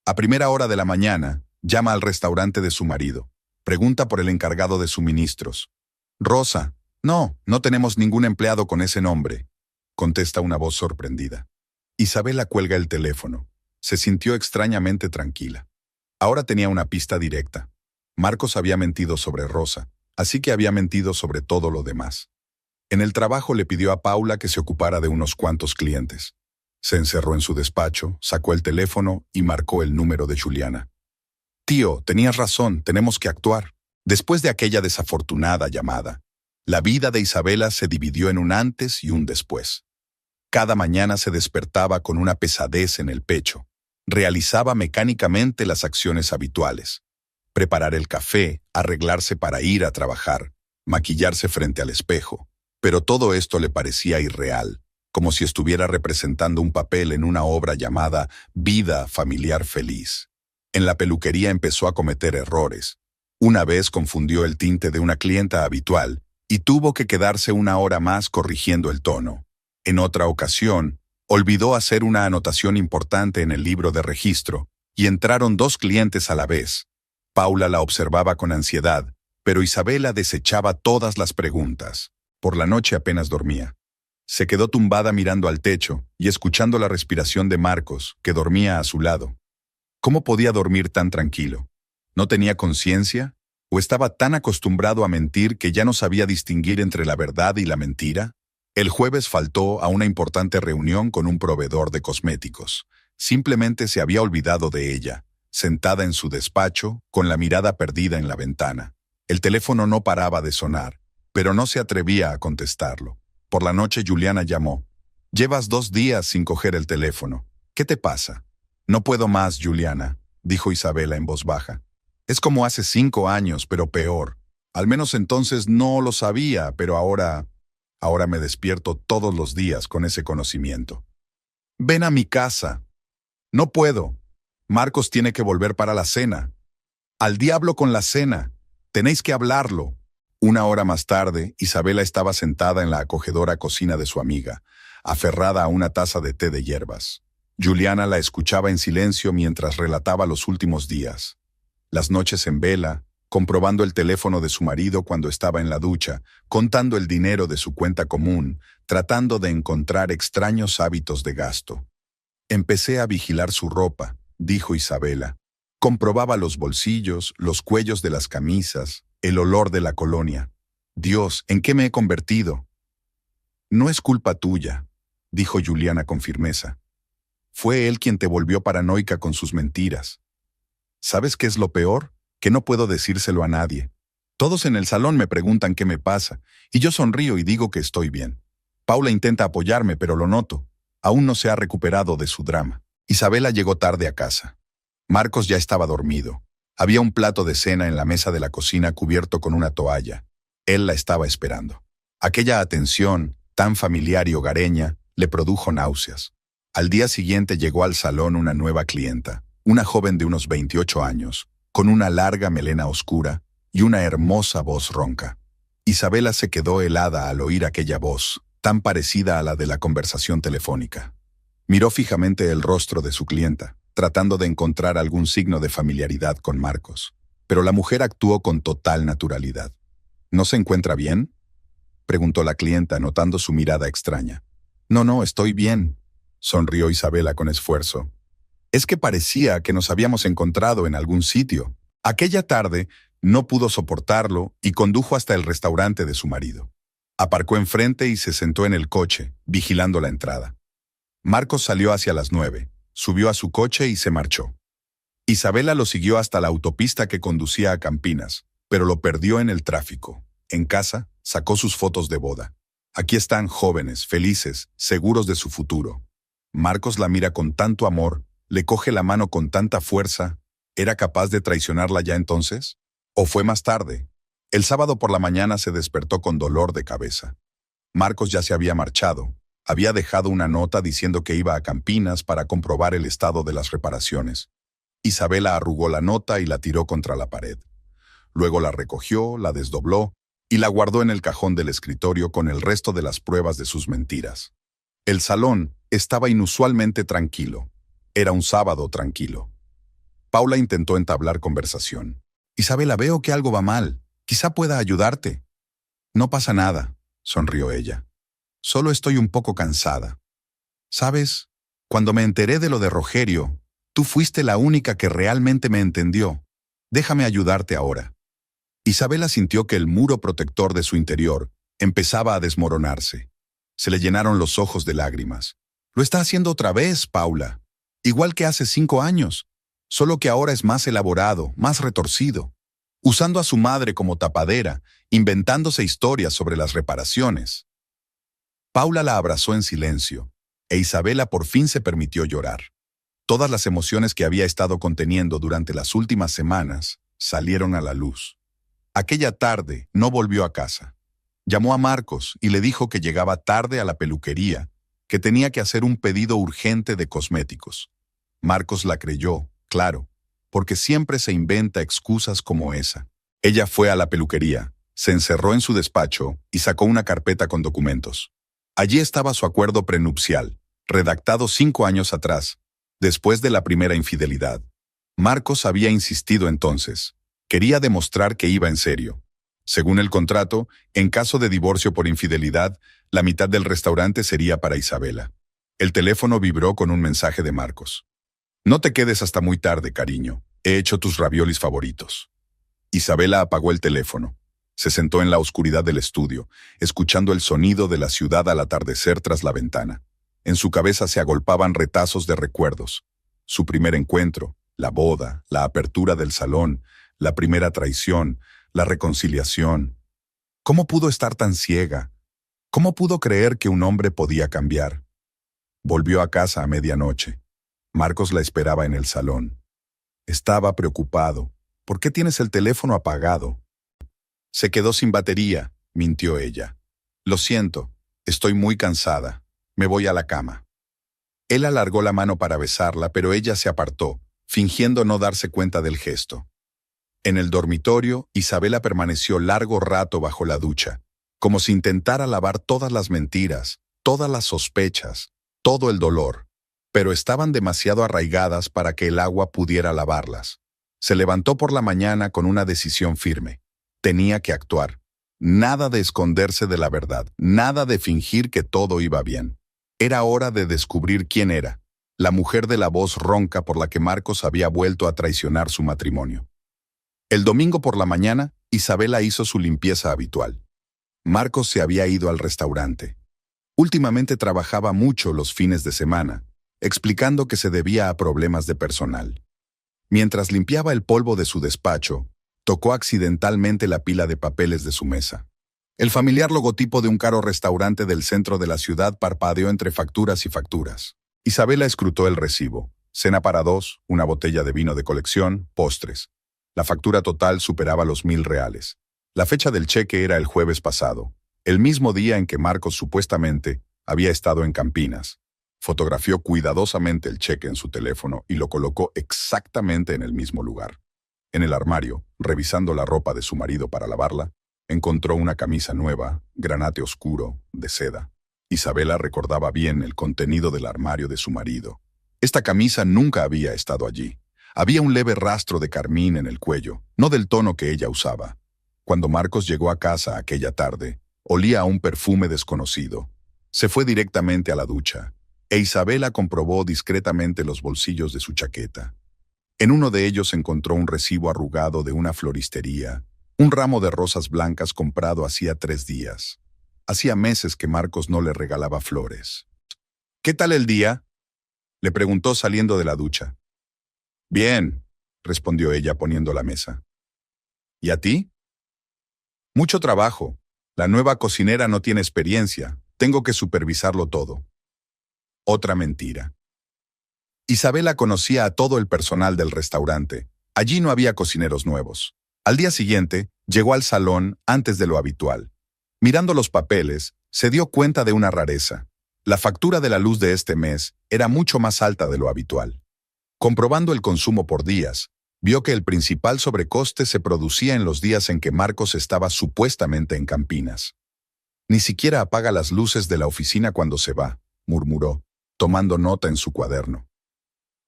A primera hora de la mañana, llama al restaurante de su marido. Pregunta por el encargado de suministros. Rosa. No, no tenemos ningún empleado con ese nombre, contesta una voz sorprendida. Isabela cuelga el teléfono. Se sintió extrañamente tranquila. Ahora tenía una pista directa. Marcos había mentido sobre Rosa, así que había mentido sobre todo lo demás. En el trabajo le pidió a Paula que se ocupara de unos cuantos clientes. Se encerró en su despacho, sacó el teléfono y marcó el número de Juliana. Tío, tenías razón, tenemos que actuar. Después de aquella desafortunada llamada, la vida de Isabela se dividió en un antes y un después. Cada mañana se despertaba con una pesadez en el pecho. Realizaba mecánicamente las acciones habituales. Preparar el café, arreglarse para ir a trabajar, maquillarse frente al espejo. Pero todo esto le parecía irreal, como si estuviera representando un papel en una obra llamada Vida familiar feliz. En la peluquería empezó a cometer errores. Una vez confundió el tinte de una clienta habitual y tuvo que quedarse una hora más corrigiendo el tono. En otra ocasión, olvidó hacer una anotación importante en el libro de registro y entraron 2 clientes a la vez. Paula la observaba con ansiedad, pero Isabela desechaba todas las preguntas. Por la noche apenas dormía. Se quedó tumbada mirando al techo y escuchando la respiración de Marcos, que dormía a su lado. ¿Cómo podía dormir tan tranquilo? ¿No tenía conciencia? ¿O estaba tan acostumbrado a mentir que ya no sabía distinguir entre la verdad y la mentira? El jueves faltó a una importante reunión con un proveedor de cosméticos. Simplemente se había olvidado de ella, sentada en su despacho, con la mirada perdida en la ventana. El teléfono no paraba de sonar, pero no se atrevía a contestarlo. Por la noche Juliana llamó. «Llevas 2 días sin coger el teléfono. ¿Qué te pasa?» «No puedo más, Juliana», dijo Isabela en voz baja. «Es como hace 5 años, pero peor. Al menos entonces no lo sabía, pero ahora me despierto todos los días con ese conocimiento. Ven a mi casa». «No puedo. Marcos tiene que volver para la cena». «Al diablo con la cena. Tenéis que hablarlo». Una hora más tarde, Isabela estaba sentada en la acogedora cocina de su amiga, aferrada a una taza de té de hierbas. Juliana la escuchaba en silencio mientras relataba los últimos días. Las noches en vela, comprobando el teléfono de su marido cuando estaba en la ducha, contando el dinero de su cuenta común, tratando de encontrar extraños hábitos de gasto. «Empecé a vigilar su ropa», dijo Isabela. «Comprobaba los bolsillos, los cuellos de las camisas, el olor de la colonia. Dios, ¿en qué me he convertido?» «No es culpa tuya», dijo Juliana con firmeza. «Fue él quien te volvió paranoica con sus mentiras. ¿Sabes qué es lo peor? Que no puedo decírselo a nadie. Todos en el salón me preguntan qué me pasa, y yo sonrío y digo que estoy bien. Paula intenta apoyarme, pero lo noto. Aún no se ha recuperado de su drama». Isabela llegó tarde a casa. Marcos ya estaba dormido. Había un plato de cena en la mesa de la cocina cubierto con una toalla. Él la estaba esperando. Aquella atención, tan familiar y hogareña, le produjo náuseas. Al día siguiente llegó al salón una nueva clienta, una joven de unos 28 años, con una larga melena oscura y una hermosa voz ronca. Isabela se quedó helada al oír aquella voz, tan parecida a la de la conversación telefónica. Miró fijamente el rostro de su clienta, tratando de encontrar algún signo de familiaridad con Marcos, pero la mujer actuó con total naturalidad. ¿No se encuentra bien?, preguntó la clienta, notando su mirada extraña. No, estoy bien, sonrió Isabela con esfuerzo. Es que parecía que nos habíamos encontrado en algún sitio. Aquella tarde no pudo soportarlo y condujo hasta el restaurante de su marido. Aparcó enfrente y se sentó en el coche, vigilando la entrada. Marcos salió hacia las 9, subió a su coche y se marchó. Isabela lo siguió hasta la autopista que conducía a Campinas, pero lo perdió en el tráfico. En casa, sacó sus fotos de boda. Aquí están jóvenes, felices, seguros de su futuro. Marcos la mira con tanto amor, le coge la mano con tanta fuerza. ¿Era capaz de traicionarla ya entonces? ¿O fue más tarde? El sábado por la mañana se despertó con dolor de cabeza. Marcos ya se había marchado. Había dejado una nota diciendo que iba a Campinas para comprobar el estado de las reparaciones. Isabela arrugó la nota y la tiró contra la pared. Luego la recogió, la desdobló y la guardó en el cajón del escritorio con el resto de las pruebas de sus mentiras. El salón estaba inusualmente tranquilo. Era un sábado tranquilo. Paula intentó entablar conversación. Isabela, veo que algo va mal. Quizá pueda ayudarte. No pasa nada, sonrió ella. Solo estoy un poco cansada. ¿Sabes? Cuando me enteré de lo de Rogerio, tú fuiste la única que realmente me entendió. Déjame ayudarte ahora. Isabela sintió que el muro protector de su interior empezaba a desmoronarse. Se le llenaron los ojos de lágrimas. Lo está haciendo otra vez, Paula. Igual que hace 5 años, solo que ahora es más elaborado, más retorcido, usando a su madre como tapadera, inventándose historias sobre las reparaciones. Paula la abrazó en silencio, e Isabela por fin se permitió llorar. Todas las emociones que había estado conteniendo durante las últimas semanas salieron a la luz. Aquella tarde no volvió a casa. Llamó a Marcos y le dijo que llegaba tarde a la peluquería, que tenía que hacer un pedido urgente de cosméticos. Marcos la creyó, claro, porque siempre se inventa excusas como esa. Ella fue a la peluquería, se encerró en su despacho y sacó una carpeta con documentos. Allí estaba su acuerdo prenupcial, redactado 5 años atrás, después de la primera infidelidad. Marcos había insistido entonces. Quería demostrar que iba en serio. Según el contrato, en caso de divorcio por infidelidad, la mitad del restaurante sería para Isabela. El teléfono vibró con un mensaje de Marcos. No te quedes hasta muy tarde, cariño. He hecho tus raviolis favoritos. Isabela apagó el teléfono. Se sentó en la oscuridad del estudio, escuchando el sonido de la ciudad al atardecer tras la ventana. En su cabeza se agolpaban retazos de recuerdos. Su primer encuentro, la boda, la apertura del salón, la primera traición, la reconciliación. ¿Cómo pudo estar tan ciega? ¿Cómo pudo creer que un hombre podía cambiar? Volvió a casa a medianoche. Marcos la esperaba en el salón. Estaba preocupado. ¿Por qué tienes el teléfono apagado? Se quedó sin batería, mintió ella. Lo siento, estoy muy cansada. Me voy a la cama. Él alargó la mano para besarla, pero ella se apartó, fingiendo no darse cuenta del gesto. En el dormitorio, Isabela permaneció largo rato bajo la ducha, como si intentara lavar todas las mentiras, todas las sospechas, todo el dolor, pero estaban demasiado arraigadas para que el agua pudiera lavarlas. Se levantó por la mañana con una decisión firme. Tenía que actuar. Nada de esconderse de la verdad, nada de fingir que todo iba bien. Era hora de descubrir quién era, la mujer de la voz ronca por la que Marcos había vuelto a traicionar su matrimonio. El domingo por la mañana, Isabela hizo su limpieza habitual. Marcos se había ido al restaurante. Últimamente trabajaba mucho los fines de semana, explicando que se debía a problemas de personal. Mientras limpiaba el polvo de su despacho, tocó accidentalmente la pila de papeles de su mesa. El familiar logotipo de un caro restaurante del centro de la ciudad parpadeó entre facturas y facturas. Isabela escrutó el recibo. Cena para 2, una botella de vino de colección, postres. La factura total superaba los 1,000 reales. La fecha del cheque era el jueves pasado, el mismo día en que Marcos supuestamente había estado en Campinas. Fotografió cuidadosamente el cheque en su teléfono y lo colocó exactamente en el mismo lugar. En el armario, revisando la ropa de su marido para lavarla, encontró una camisa nueva, granate oscuro, de seda. Isabela recordaba bien el contenido del armario de su marido. Esta camisa nunca había estado allí. Había un leve rastro de carmín en el cuello, no del tono que ella usaba. Cuando Marcos llegó a casa aquella tarde, olía a un perfume desconocido. Se fue directamente a la ducha, e Isabela comprobó discretamente los bolsillos de su chaqueta. En uno de ellos encontró un recibo arrugado de una floristería, un ramo de rosas blancas comprado hacía 3 días. Hacía meses que Marcos no le regalaba flores. «¿Qué tal el día?», le preguntó saliendo de la ducha. «Bien», respondió ella poniendo la mesa. «¿Y a ti?». «Mucho trabajo. La nueva cocinera no tiene experiencia. Tengo que supervisarlo todo». Otra mentira. Isabela conocía a todo el personal del restaurante. Allí no había cocineros nuevos. Al día siguiente, llegó al salón antes de lo habitual. Mirando los papeles, se dio cuenta de una rareza. La factura de la luz de este mes era mucho más alta de lo habitual. Comprobando el consumo por días, vio que el principal sobrecoste se producía en los días en que Marcos estaba supuestamente en Campinas. «Ni siquiera apaga las luces de la oficina cuando se va», murmuró, tomando nota en su cuaderno.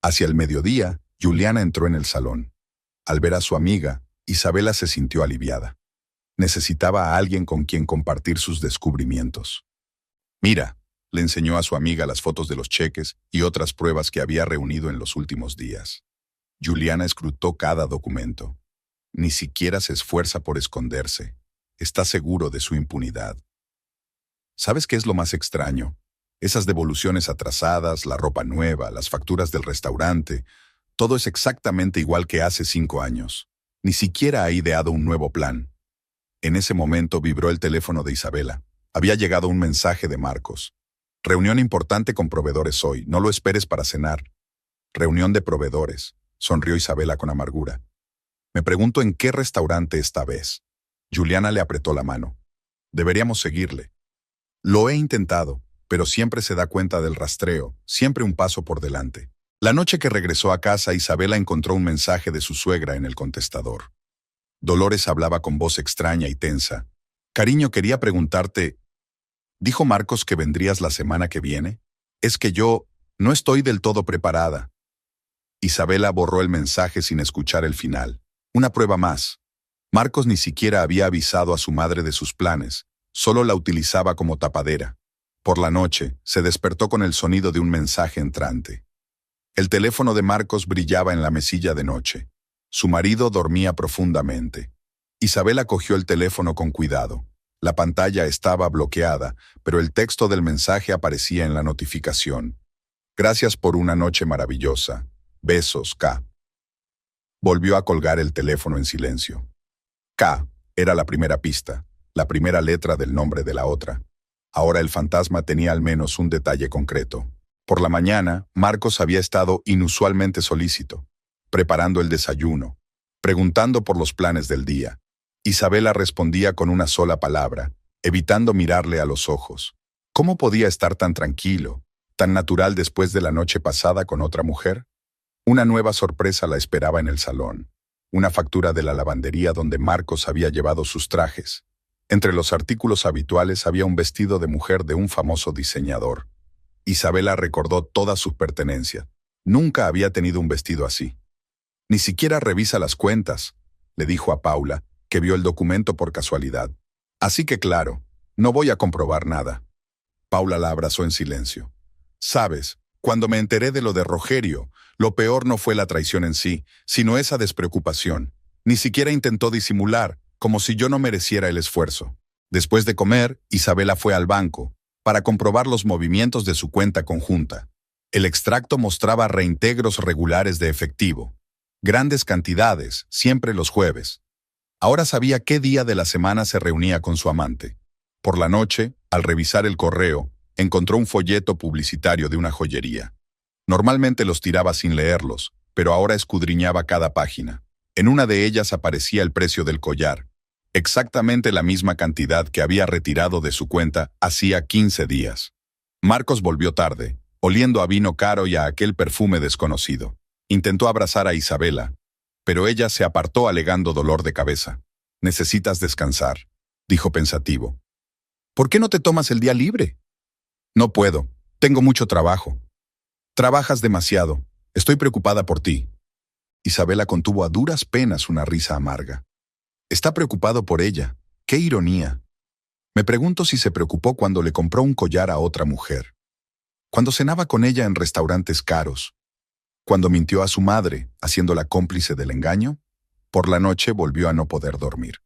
Hacia el mediodía, Juliana entró en el salón. Al ver a su amiga, Isabela se sintió aliviada. Necesitaba a alguien con quien compartir sus descubrimientos. «Mira», le enseñó a su amiga las fotos de los cheques y otras pruebas que había reunido en los últimos días. Juliana escrutó cada documento. Ni siquiera se esfuerza por esconderse. Está seguro de su impunidad. ¿Sabes qué es lo más extraño? Esas devoluciones atrasadas, la ropa nueva, las facturas del restaurante, todo es exactamente igual que hace 5 años. Ni siquiera ha ideado un nuevo plan. En ese momento vibró el teléfono de Isabela. Había llegado un mensaje de Marcos. «Reunión importante con proveedores hoy, no lo esperes para cenar». «Reunión de proveedores», sonrió Isabela con amargura. «Me pregunto en qué restaurante esta vez». Juliana le apretó la mano. «Deberíamos seguirle». «Lo he intentado, pero siempre se da cuenta del rastreo, siempre un paso por delante». La noche que regresó a casa, Isabela encontró un mensaje de su suegra en el contestador. Dolores hablaba con voz extraña y tensa. «Cariño, quería preguntarte, ¿dijo Marcos que vendrías la semana que viene? Es que yo no estoy del todo preparada». Isabela borró el mensaje sin escuchar el final. Una prueba más. Marcos ni siquiera había avisado a su madre de sus planes, solo la utilizaba como tapadera. Por la noche, se despertó con el sonido de un mensaje entrante. El teléfono de Marcos brillaba en la mesilla de noche. Su marido dormía profundamente. Isabela cogió el teléfono con cuidado. La pantalla estaba bloqueada, pero el texto del mensaje aparecía en la notificación. «Gracias por una noche maravillosa. Besos, K». Volvió a colgar el teléfono en silencio. K era la primera pista, la primera letra del nombre de la otra. Ahora el fantasma tenía al menos un detalle concreto. Por la mañana, Marcos había estado inusualmente solícito, preparando el desayuno, preguntando por los planes del día. Isabela respondía con una sola palabra, evitando mirarle a los ojos. ¿Cómo podía estar tan tranquilo, tan natural después de la noche pasada con otra mujer? Una nueva sorpresa la esperaba en el salón. Una factura de la lavandería donde Marcos había llevado sus trajes. Entre los artículos habituales había un vestido de mujer de un famoso diseñador. Isabela recordó todas sus pertenencias. Nunca había tenido un vestido así. «Ni siquiera revisa las cuentas», le dijo a Paula, que vio el documento por casualidad. «Así que claro, no voy a comprobar nada». Paula la abrazó en silencio. «Sabes, cuando me enteré de lo de Rogerio, lo peor no fue la traición en sí, sino esa despreocupación. Ni siquiera intentó disimular, como si yo no mereciera el esfuerzo». Después de comer, Isabela fue al banco para comprobar los movimientos de su cuenta conjunta. El extracto mostraba reintegros regulares de efectivo. Grandes cantidades, siempre los jueves. Ahora sabía qué día de la semana se reunía con su amante. Por la noche, al revisar el correo, encontró un folleto publicitario de una joyería. Normalmente los tiraba sin leerlos, pero ahora escudriñaba cada página. En una de ellas aparecía el precio del collar. exactamente la misma cantidad que había retirado de su cuenta hacía 15 días. Marcos volvió tarde, oliendo a vino caro y a aquel perfume desconocido. Intentó abrazar a Isabela, pero ella se apartó alegando dolor de cabeza. «Necesitas descansar», dijo pensativo. «¿Por qué no te tomas el día libre?» «No puedo. Tengo mucho trabajo». «Trabajas demasiado. Estoy preocupada por ti». Isabela contuvo a duras penas una risa amarga. «Está preocupado por ella. ¡Qué ironía!» Me pregunto si se preocupó cuando le compró un collar a otra mujer. Cuando cenaba con ella en restaurantes caros. Cuando mintió a su madre, haciéndola cómplice del engaño. Por la noche volvió a no poder dormir.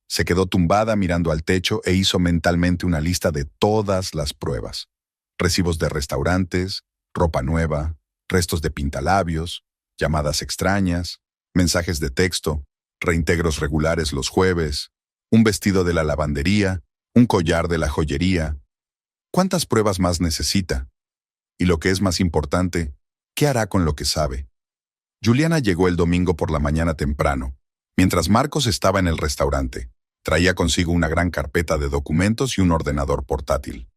Se quedó tumbada mirando al techo e hizo mentalmente una lista de todas las pruebas. Recibos de restaurantes, ropa nueva, restos de pintalabios, llamadas extrañas, mensajes de texto, reintegros regulares los jueves, un vestido de la lavandería, un collar de la joyería. ¿Cuántas pruebas más necesita? Y lo que es más importante, ¿qué hará con lo que sabe? Juliana llegó el domingo por la mañana temprano, mientras Marcos estaba en el restaurante. Traía consigo una gran carpeta de documentos y un ordenador portátil.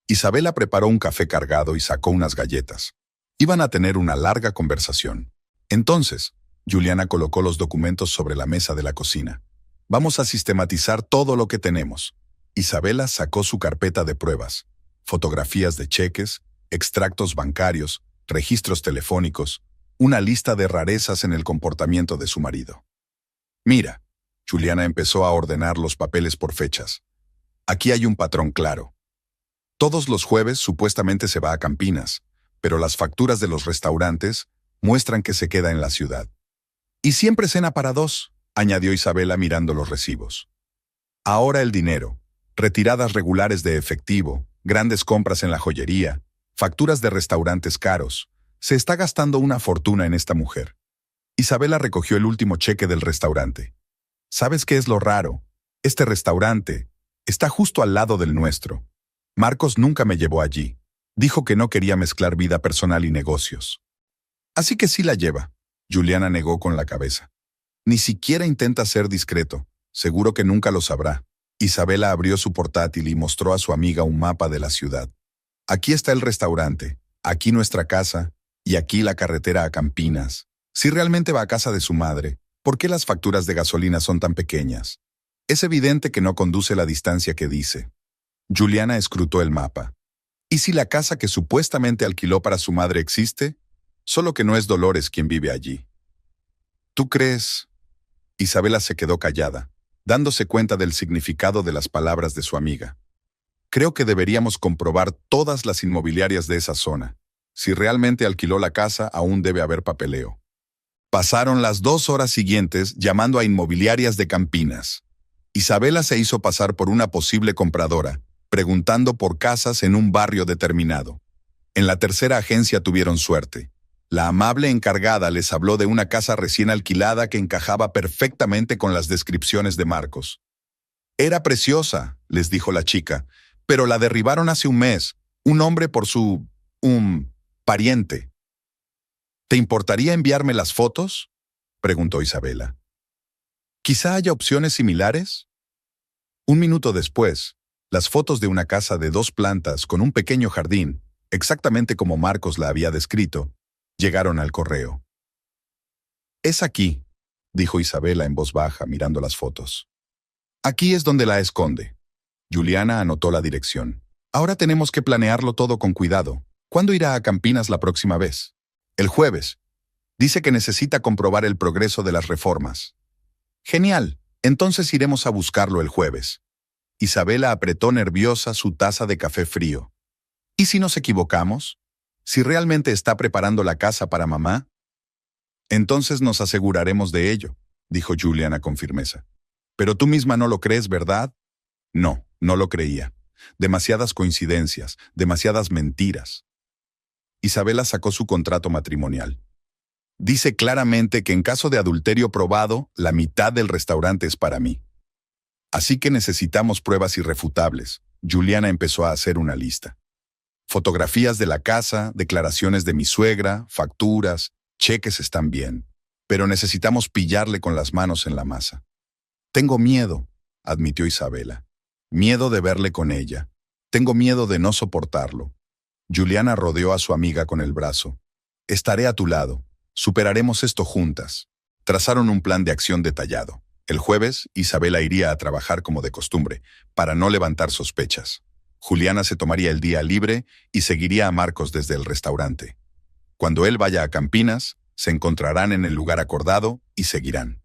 Isabela preparó un café cargado y sacó unas galletas. Iban a tener una larga conversación. Entonces, Juliana colocó los documentos sobre la mesa de la cocina. «Vamos a sistematizar todo lo que tenemos». Isabela sacó su carpeta de pruebas, fotografías de cheques, extractos bancarios, registros telefónicos, una lista de rarezas en el comportamiento de su marido. «Mira», Juliana empezó a ordenar los papeles por fechas. «Aquí hay un patrón claro. Todos los jueves supuestamente se va a Campinas, pero las facturas de los restaurantes muestran que se queda en la ciudad. Y siempre cena para dos», añadió Isabela mirando los recibos. «Ahora el dinero, retiradas regulares de efectivo, grandes compras en la joyería, facturas de restaurantes caros. Se está gastando una fortuna en esta mujer». Isabela recogió el último cheque del restaurante. «¿Sabes qué es lo raro? Este restaurante está justo al lado del nuestro. Marcos nunca me llevó allí. Dijo que no quería mezclar vida personal y negocios. Así que sí la lleva». Juliana negó con la cabeza. «Ni siquiera intenta ser discreto. Seguro que nunca lo sabrá». Isabela abrió su portátil y mostró a su amiga un mapa de la ciudad. «Aquí está el restaurante, aquí nuestra casa y aquí la carretera a Campinas. Si realmente va a casa de su madre, ¿por qué las facturas de gasolina son tan pequeñas? Es evidente que no conduce la distancia que dice». Juliana escrutó el mapa. ¿Y si la casa que supuestamente alquiló para su madre existe? Solo que no es Dolores quien vive allí. ¿Tú crees? Isabela se quedó callada, dándose cuenta del significado de las palabras de su amiga. «Creo que deberíamos comprobar todas las inmobiliarias de esa zona. Si realmente alquiló la casa, aún debe haber papeleo». Pasaron las 2 horas siguientes llamando a inmobiliarias de Campinas. Isabela se hizo pasar por una posible compradora, preguntando por casas en un barrio determinado. En la tercera agencia tuvieron suerte. La amable encargada les habló de una casa recién alquilada que encajaba perfectamente con las descripciones de Marcos. «Era preciosa», les dijo la chica, «pero la derribaron hace un mes, un hombre por su... pariente». «¿Te importaría enviarme las fotos?», preguntó Isabela. «Quizá haya opciones similares». Un minuto después, las fotos de una casa de 2 plantas con un pequeño jardín, exactamente como Marcos la había descrito, llegaron al correo. «Es aquí», dijo Isabela en voz baja mirando las fotos. «Aquí es donde la esconde». Juliana anotó la dirección. «Ahora tenemos que planearlo todo con cuidado. ¿Cuándo irá a Campinas la próxima vez?» «El jueves. Dice que necesita comprobar el progreso de las reformas». «Genial. Entonces iremos a buscarlo el jueves». Isabela apretó nerviosa su taza de café frío. ¿Y si nos equivocamos? ¿Si realmente está preparando la casa para mamá? «Entonces nos aseguraremos de ello», dijo Juliana con firmeza. «Pero tú misma no lo crees, ¿verdad?» No, no lo creía. Demasiadas coincidencias, demasiadas mentiras. Isabela sacó su contrato matrimonial. «Dice claramente que en caso de adulterio probado, la mitad del restaurante es para mí. Así que necesitamos pruebas irrefutables». Juliana empezó a hacer una lista. Fotografías de la casa, declaraciones de mi suegra, facturas, cheques están bien. Pero necesitamos pillarle con las manos en la masa. «Tengo miedo», admitió Isabela. Miedo de verle con ella. Tengo miedo de no soportarlo. Juliana rodeó a su amiga con el brazo. Estaré a tu lado. Superaremos esto juntas. Trazaron un plan de acción detallado. El jueves, Isabela iría a trabajar como de costumbre, para no levantar sospechas. Juliana se tomaría el día libre y seguiría a Marcos desde el restaurante. Cuando él vaya a Campinas, se encontrarán en el lugar acordado y seguirán.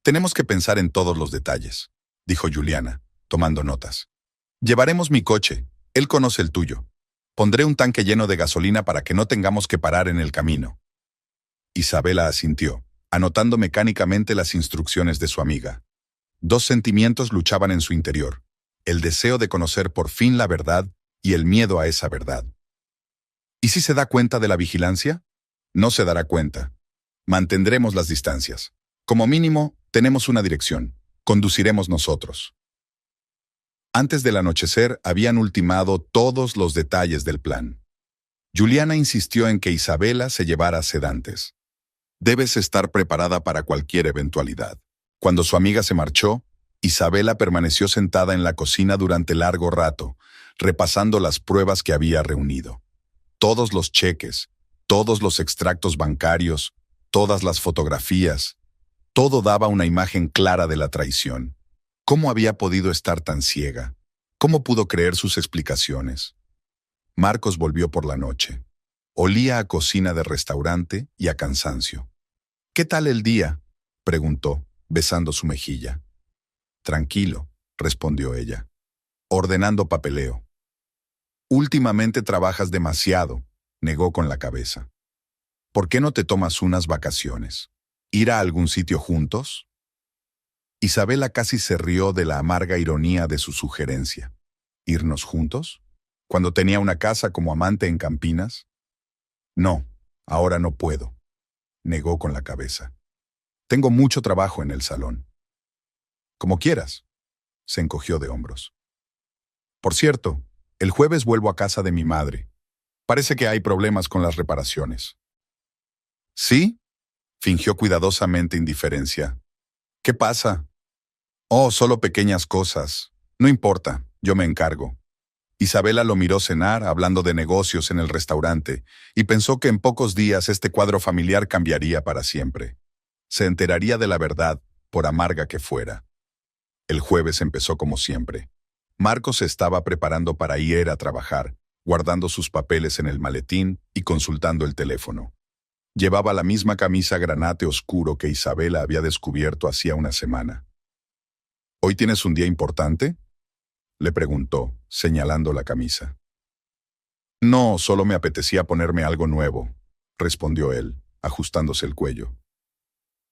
Tenemos que pensar en todos los detalles, dijo Juliana, tomando notas. Llevaremos mi coche, él conoce el tuyo. Pondré un tanque lleno de gasolina para que no tengamos que parar en el camino. Isabela asintió, anotando mecánicamente las instrucciones de su amiga. Dos sentimientos luchaban en su interior: el deseo de conocer por fin la verdad y el miedo a esa verdad. ¿Y si se da cuenta de la vigilancia? No se dará cuenta. Mantendremos las distancias. Como mínimo, tenemos una dirección. Conduciremos nosotros. Antes del anochecer habían ultimado todos los detalles del plan. Juliana insistió en que Isabela se llevara sedantes. Debes estar preparada para cualquier eventualidad. Cuando su amiga se marchó, Isabela permaneció sentada en la cocina durante largo rato, repasando las pruebas que había reunido. Todos los cheques, todos los extractos bancarios, todas las fotografías, todo daba una imagen clara de la traición. ¿Cómo había podido estar tan ciega? ¿Cómo pudo creer sus explicaciones? Marcos volvió por la noche. Olía a cocina de restaurante y a cansancio. ¿Qué tal el día?, preguntó, besando su mejilla. Tranquilo, respondió ella, ordenando papeleo. Últimamente trabajas demasiado, negó con la cabeza. ¿Por qué no te tomas unas vacaciones? ¿Ir a algún sitio juntos? Isabela casi se rió de la amarga ironía de su sugerencia. ¿Irnos juntos? ¿Cuando tenía una casa como amante en Campinas? No, ahora no puedo, negó con la cabeza. Tengo mucho trabajo en el salón. Como quieras, se encogió de hombros. Por cierto, el jueves vuelvo a casa de mi madre. Parece que hay problemas con las reparaciones. ¿Sí? Fingió cuidadosamente indiferencia. ¿Qué pasa? Oh, solo pequeñas cosas. No importa, yo me encargo. Isabela lo miró cenar, hablando de negocios en el restaurante, y pensó que en pocos días este cuadro familiar cambiaría para siempre. Se enteraría de la verdad, por amarga que fuera. El jueves empezó como siempre. Marcos se estaba preparando para ir a trabajar, guardando sus papeles en el maletín y consultando el teléfono. Llevaba la misma camisa granate oscuro que Isabela había descubierto hacía una semana. ¿Hoy tienes un día importante?, le preguntó, señalando la camisa. No, solo me apetecía ponerme algo nuevo, respondió él, ajustándose el cuello.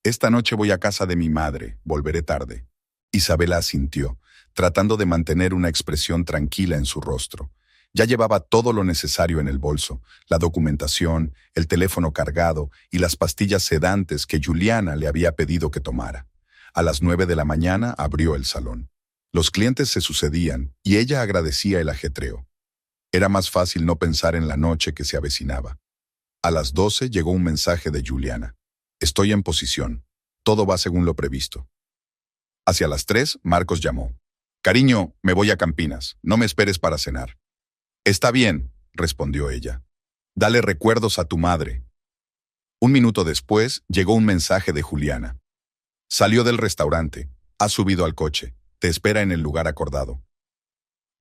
Esta noche voy a casa de mi madre, volveré tarde. Isabela asintió, tratando de mantener una expresión tranquila en su rostro. Ya llevaba todo lo necesario en el bolso, la documentación, el teléfono cargado y las pastillas sedantes que Juliana le había pedido que tomara. A las 9 de la mañana abrió el salón. Los clientes se sucedían y ella agradecía el ajetreo. Era más fácil no pensar en la noche que se avecinaba. A las 12 llegó un mensaje de Juliana. Estoy en posición. Todo va según lo previsto. Hacia las 3, Marcos llamó. Cariño, me voy a Campinas. No me esperes para cenar. Está bien, respondió ella. Dale recuerdos a tu madre. Un minuto después, llegó un mensaje de Juliana. Salió del restaurante. Ha subido al coche. Te espera en el lugar acordado.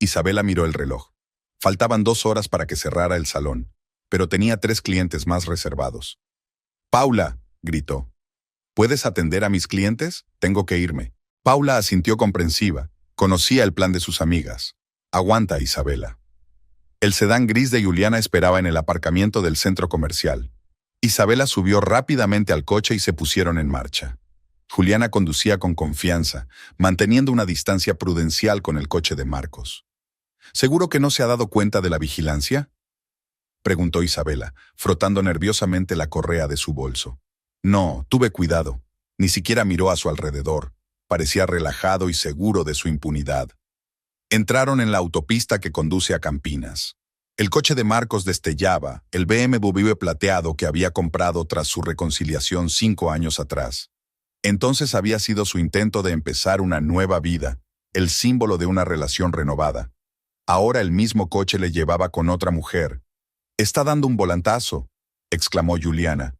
Isabela miró el reloj. Faltaban 2 horas para que cerrara el salón, pero tenía 3 clientes más reservados. Paula, gritó. ¿Puedes atender a mis clientes? Tengo que irme. Paula asintió comprensiva. Conocía el plan de sus amigas. Aguanta, Isabela. El sedán gris de Juliana esperaba en el aparcamiento del centro comercial. Isabela subió rápidamente al coche y se pusieron en marcha. Juliana conducía con confianza, manteniendo una distancia prudencial con el coche de Marcos. ¿Seguro que no se ha dado cuenta de la vigilancia?, preguntó Isabela, frotando nerviosamente la correa de su bolso. No, tuve cuidado. Ni siquiera miró a su alrededor. Parecía relajado y seguro de su impunidad. Entraron en la autopista que conduce a Campinas. El coche de Marcos destellaba, el BMW plateado que había comprado tras su reconciliación 5 años atrás. Entonces había sido su intento de empezar una nueva vida, el símbolo de una relación renovada. Ahora el mismo coche le llevaba con otra mujer. «Está dando un volantazo», exclamó Juliana.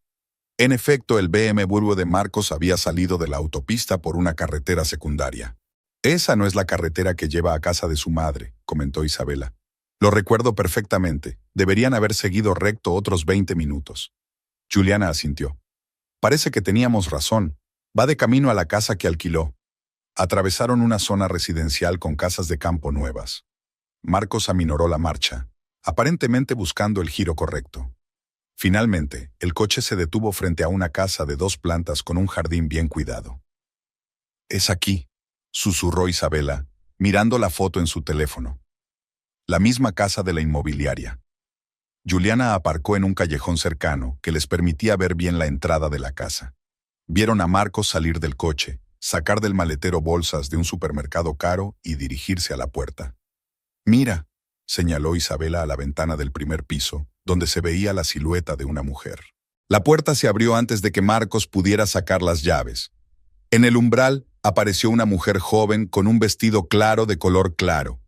En efecto, el BMW de Marcos había salido de la autopista por una carretera secundaria. «Esa no es la carretera que lleva a casa de su madre», comentó Isabela. «Lo recuerdo perfectamente. Deberían haber seguido recto otros 20 minutos». Juliana asintió. «Parece que teníamos razón. Va de camino a la casa que alquiló». Atravesaron una zona residencial con casas de campo nuevas. Marcos aminoró la marcha, aparentemente buscando el giro correcto. Finalmente, el coche se detuvo frente a una casa de 2 plantas con un jardín bien cuidado. «Es aquí», susurró Isabela, mirando la foto en su teléfono. La misma casa de la inmobiliaria. Juliana aparcó en un callejón cercano que les permitía ver bien la entrada de la casa. Vieron a Marcos salir del coche, sacar del maletero bolsas de un supermercado caro y dirigirse a la puerta. «Mira», señaló Isabela a la ventana del primer piso, donde se veía la silueta de una mujer. La puerta se abrió antes de que Marcos pudiera sacar las llaves. En el umbral apareció una mujer joven con un vestido claro de color claro.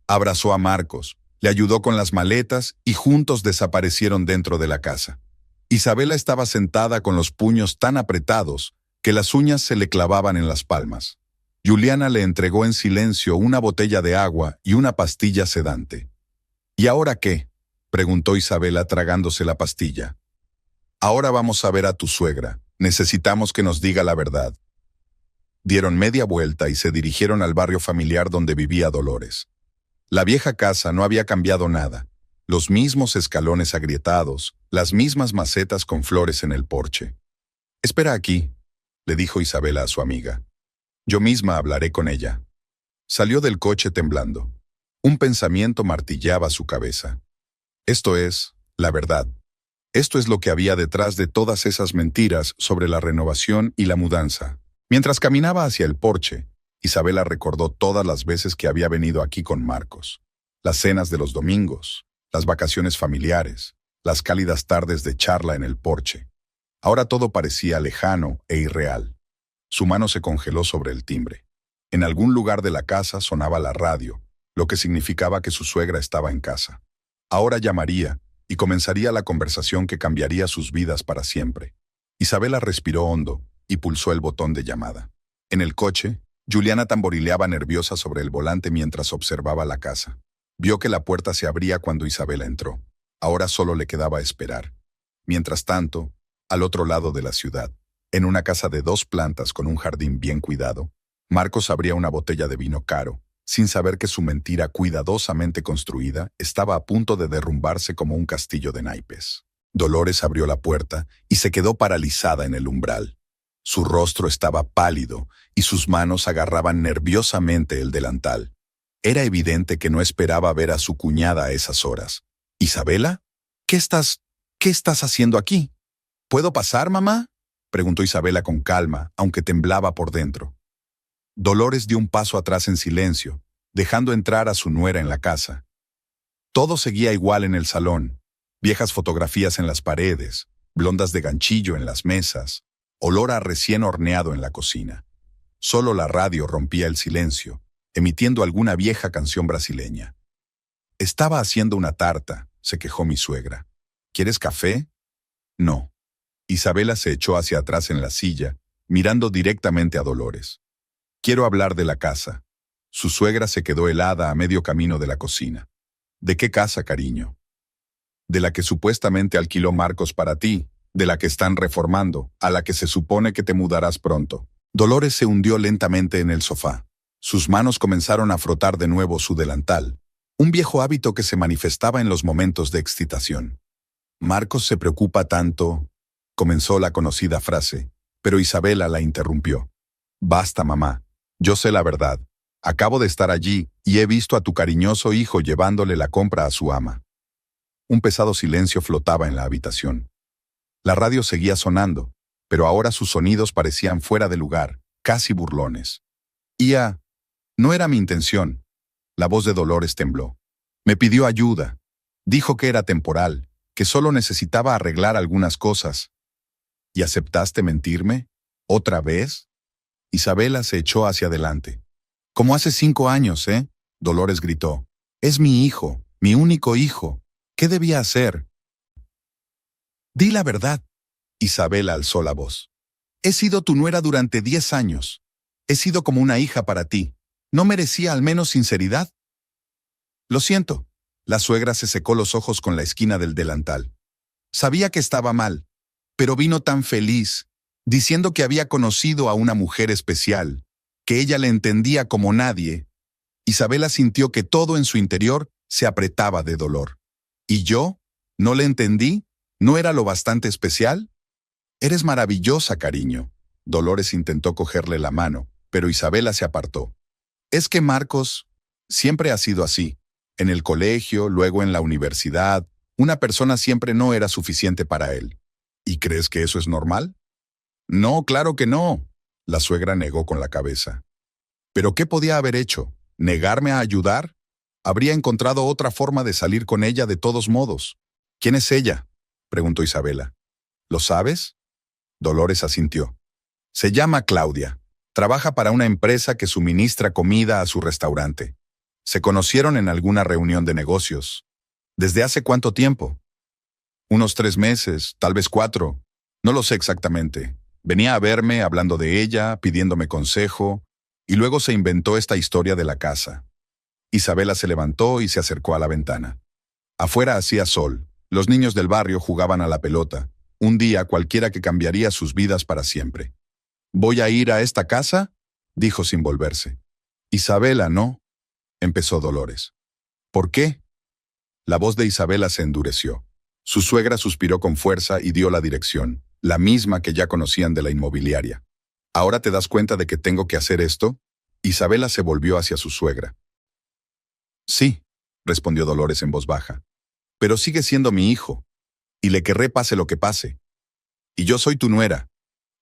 Abrazó a Marcos, le ayudó con las maletas y juntos desaparecieron dentro de la casa. Isabela estaba sentada con los puños tan apretados que las uñas se le clavaban en las palmas. Juliana le entregó en silencio una botella de agua y una pastilla sedante. «¿Y ahora qué?», preguntó Isabela tragándose la pastilla. «Ahora vamos a ver a tu suegra. Necesitamos que nos diga la verdad». Dieron media vuelta y se dirigieron al barrio familiar donde vivía Dolores. La vieja casa no había cambiado nada. Los mismos escalones agrietados, las mismas macetas con flores en el porche. «Espera aquí», le dijo Isabela a su amiga. «Yo misma hablaré con ella». Salió del coche temblando. Un pensamiento martillaba su cabeza. Esto es la verdad. Esto es lo que había detrás de todas esas mentiras sobre la renovación y la mudanza. Mientras caminaba hacia el porche, Isabela recordó todas las veces que había venido aquí con Marcos. Las cenas de los domingos, las vacaciones familiares, las cálidas tardes de charla en el porche. Ahora todo parecía lejano e irreal. Su mano se congeló sobre el timbre. En algún lugar de la casa sonaba la radio, lo que significaba que su suegra estaba en casa. Ahora llamaría y comenzaría la conversación que cambiaría sus vidas para siempre. Isabela respiró hondo y pulsó el botón de llamada. En el coche, Juliana tamborileaba nerviosa sobre el volante mientras observaba la casa. Vio que la puerta se abría cuando Isabela entró. Ahora solo le quedaba esperar. Mientras tanto, al otro lado de la ciudad, en una casa de 2 plantas con un jardín bien cuidado, Marcos abría una botella de vino caro, sin saber que su mentira cuidadosamente construida estaba a punto de derrumbarse como un castillo de naipes. Dolores abrió la puerta y se quedó paralizada en el umbral. Su rostro estaba pálido y sus manos agarraban nerviosamente el delantal. Era evidente que no esperaba ver a su cuñada a esas horas. «¿Isabela? ¿Qué estás haciendo aquí?» «¿Puedo pasar, mamá?», preguntó Isabela con calma, aunque temblaba por dentro. Dolores dio un paso atrás en silencio, dejando entrar a su nuera en la casa. Todo seguía igual en el salón. Viejas fotografías en las paredes, blondas de ganchillo en las mesas, olor a recién horneado en la cocina. Solo la radio rompía el silencio, emitiendo alguna vieja canción brasileña. «Estaba haciendo una tarta», se quejó mi suegra. «¿Quieres café?» «No». Isabela se echó hacia atrás en la silla, mirando directamente a Dolores. «Quiero hablar de la casa». Su suegra se quedó helada a medio camino de la cocina. «¿De qué casa, cariño?» «De la que supuestamente alquiló Marcos para ti, de la que están reformando, a la que se supone que te mudarás pronto». Dolores se hundió lentamente en el sofá. Sus manos comenzaron a frotar de nuevo su delantal, un viejo hábito que se manifestaba en los momentos de excitación. «Marcos se preocupa tanto», comenzó la conocida frase, pero Isabela la interrumpió. «Basta, mamá. Yo sé la verdad. Acabo de estar allí y he visto a tu cariñoso hijo llevándole la compra a su ama». Un pesado silencio flotaba en la habitación. La radio seguía sonando, pero ahora sus sonidos parecían fuera de lugar, casi burlones. «Ia, no era mi intención». La voz de Dolores tembló. «Me pidió ayuda. Dijo que era temporal, que solo necesitaba arreglar algunas cosas». «¿Y aceptaste mentirme? ¿Otra vez?» Isabela se echó hacia adelante. Como hace 5 años, ¿eh? Dolores gritó. Es mi hijo, mi único hijo. ¿Qué debía hacer? Di la verdad. Isabela alzó la voz. He sido tu nuera durante 10 años. He sido como una hija para ti. ¿No merecía al menos sinceridad? Lo siento. La suegra se secó los ojos con la esquina del delantal. Sabía que estaba mal, pero vino tan feliz, diciendo que había conocido a una mujer especial, que ella le entendía como nadie. Isabela sintió que todo en su interior se apretaba de dolor. ¿Y yo? ¿No le entendí? ¿No era lo bastante especial? Eres maravillosa, cariño. Dolores intentó cogerle la mano, pero Isabela se apartó. Es que Marcos siempre ha sido así. En el colegio, luego en la universidad, una persona siempre no era suficiente para él. ¿Y crees que eso es normal? No, claro que no. La suegra negó con la cabeza. ¿Pero qué podía haber hecho? ¿Negarme a ayudar? Habría encontrado otra forma de salir con ella de todos modos. ¿Quién es ella?, preguntó Isabela. ¿Lo sabes? Dolores asintió. Se llama Claudia. Trabaja para una empresa que suministra comida a su restaurante. Se conocieron en alguna reunión de negocios. ¿Desde hace cuánto tiempo? Unos 3 meses, tal vez 4. No lo sé exactamente. Venía a verme hablando de ella, pidiéndome consejo, y luego se inventó esta historia de la casa. Isabela se levantó y se acercó a la ventana. Afuera hacía sol. Los niños del barrio jugaban a la pelota. Un día cualquiera que cambiaría sus vidas para siempre. ¿Voy a ir a esta casa?, dijo sin volverse. Isabela, no, empezó Dolores. ¿Por qué? La voz de Isabela se endureció. Su suegra suspiró con fuerza y dio la dirección, la misma que ya conocían de la inmobiliaria. ¿Ahora te das cuenta de que tengo que hacer esto? Isabela se volvió hacia su suegra. Sí, respondió Dolores en voz baja. Pero sigue siendo mi hijo, y le querré pase lo que pase. Y yo soy tu nuera.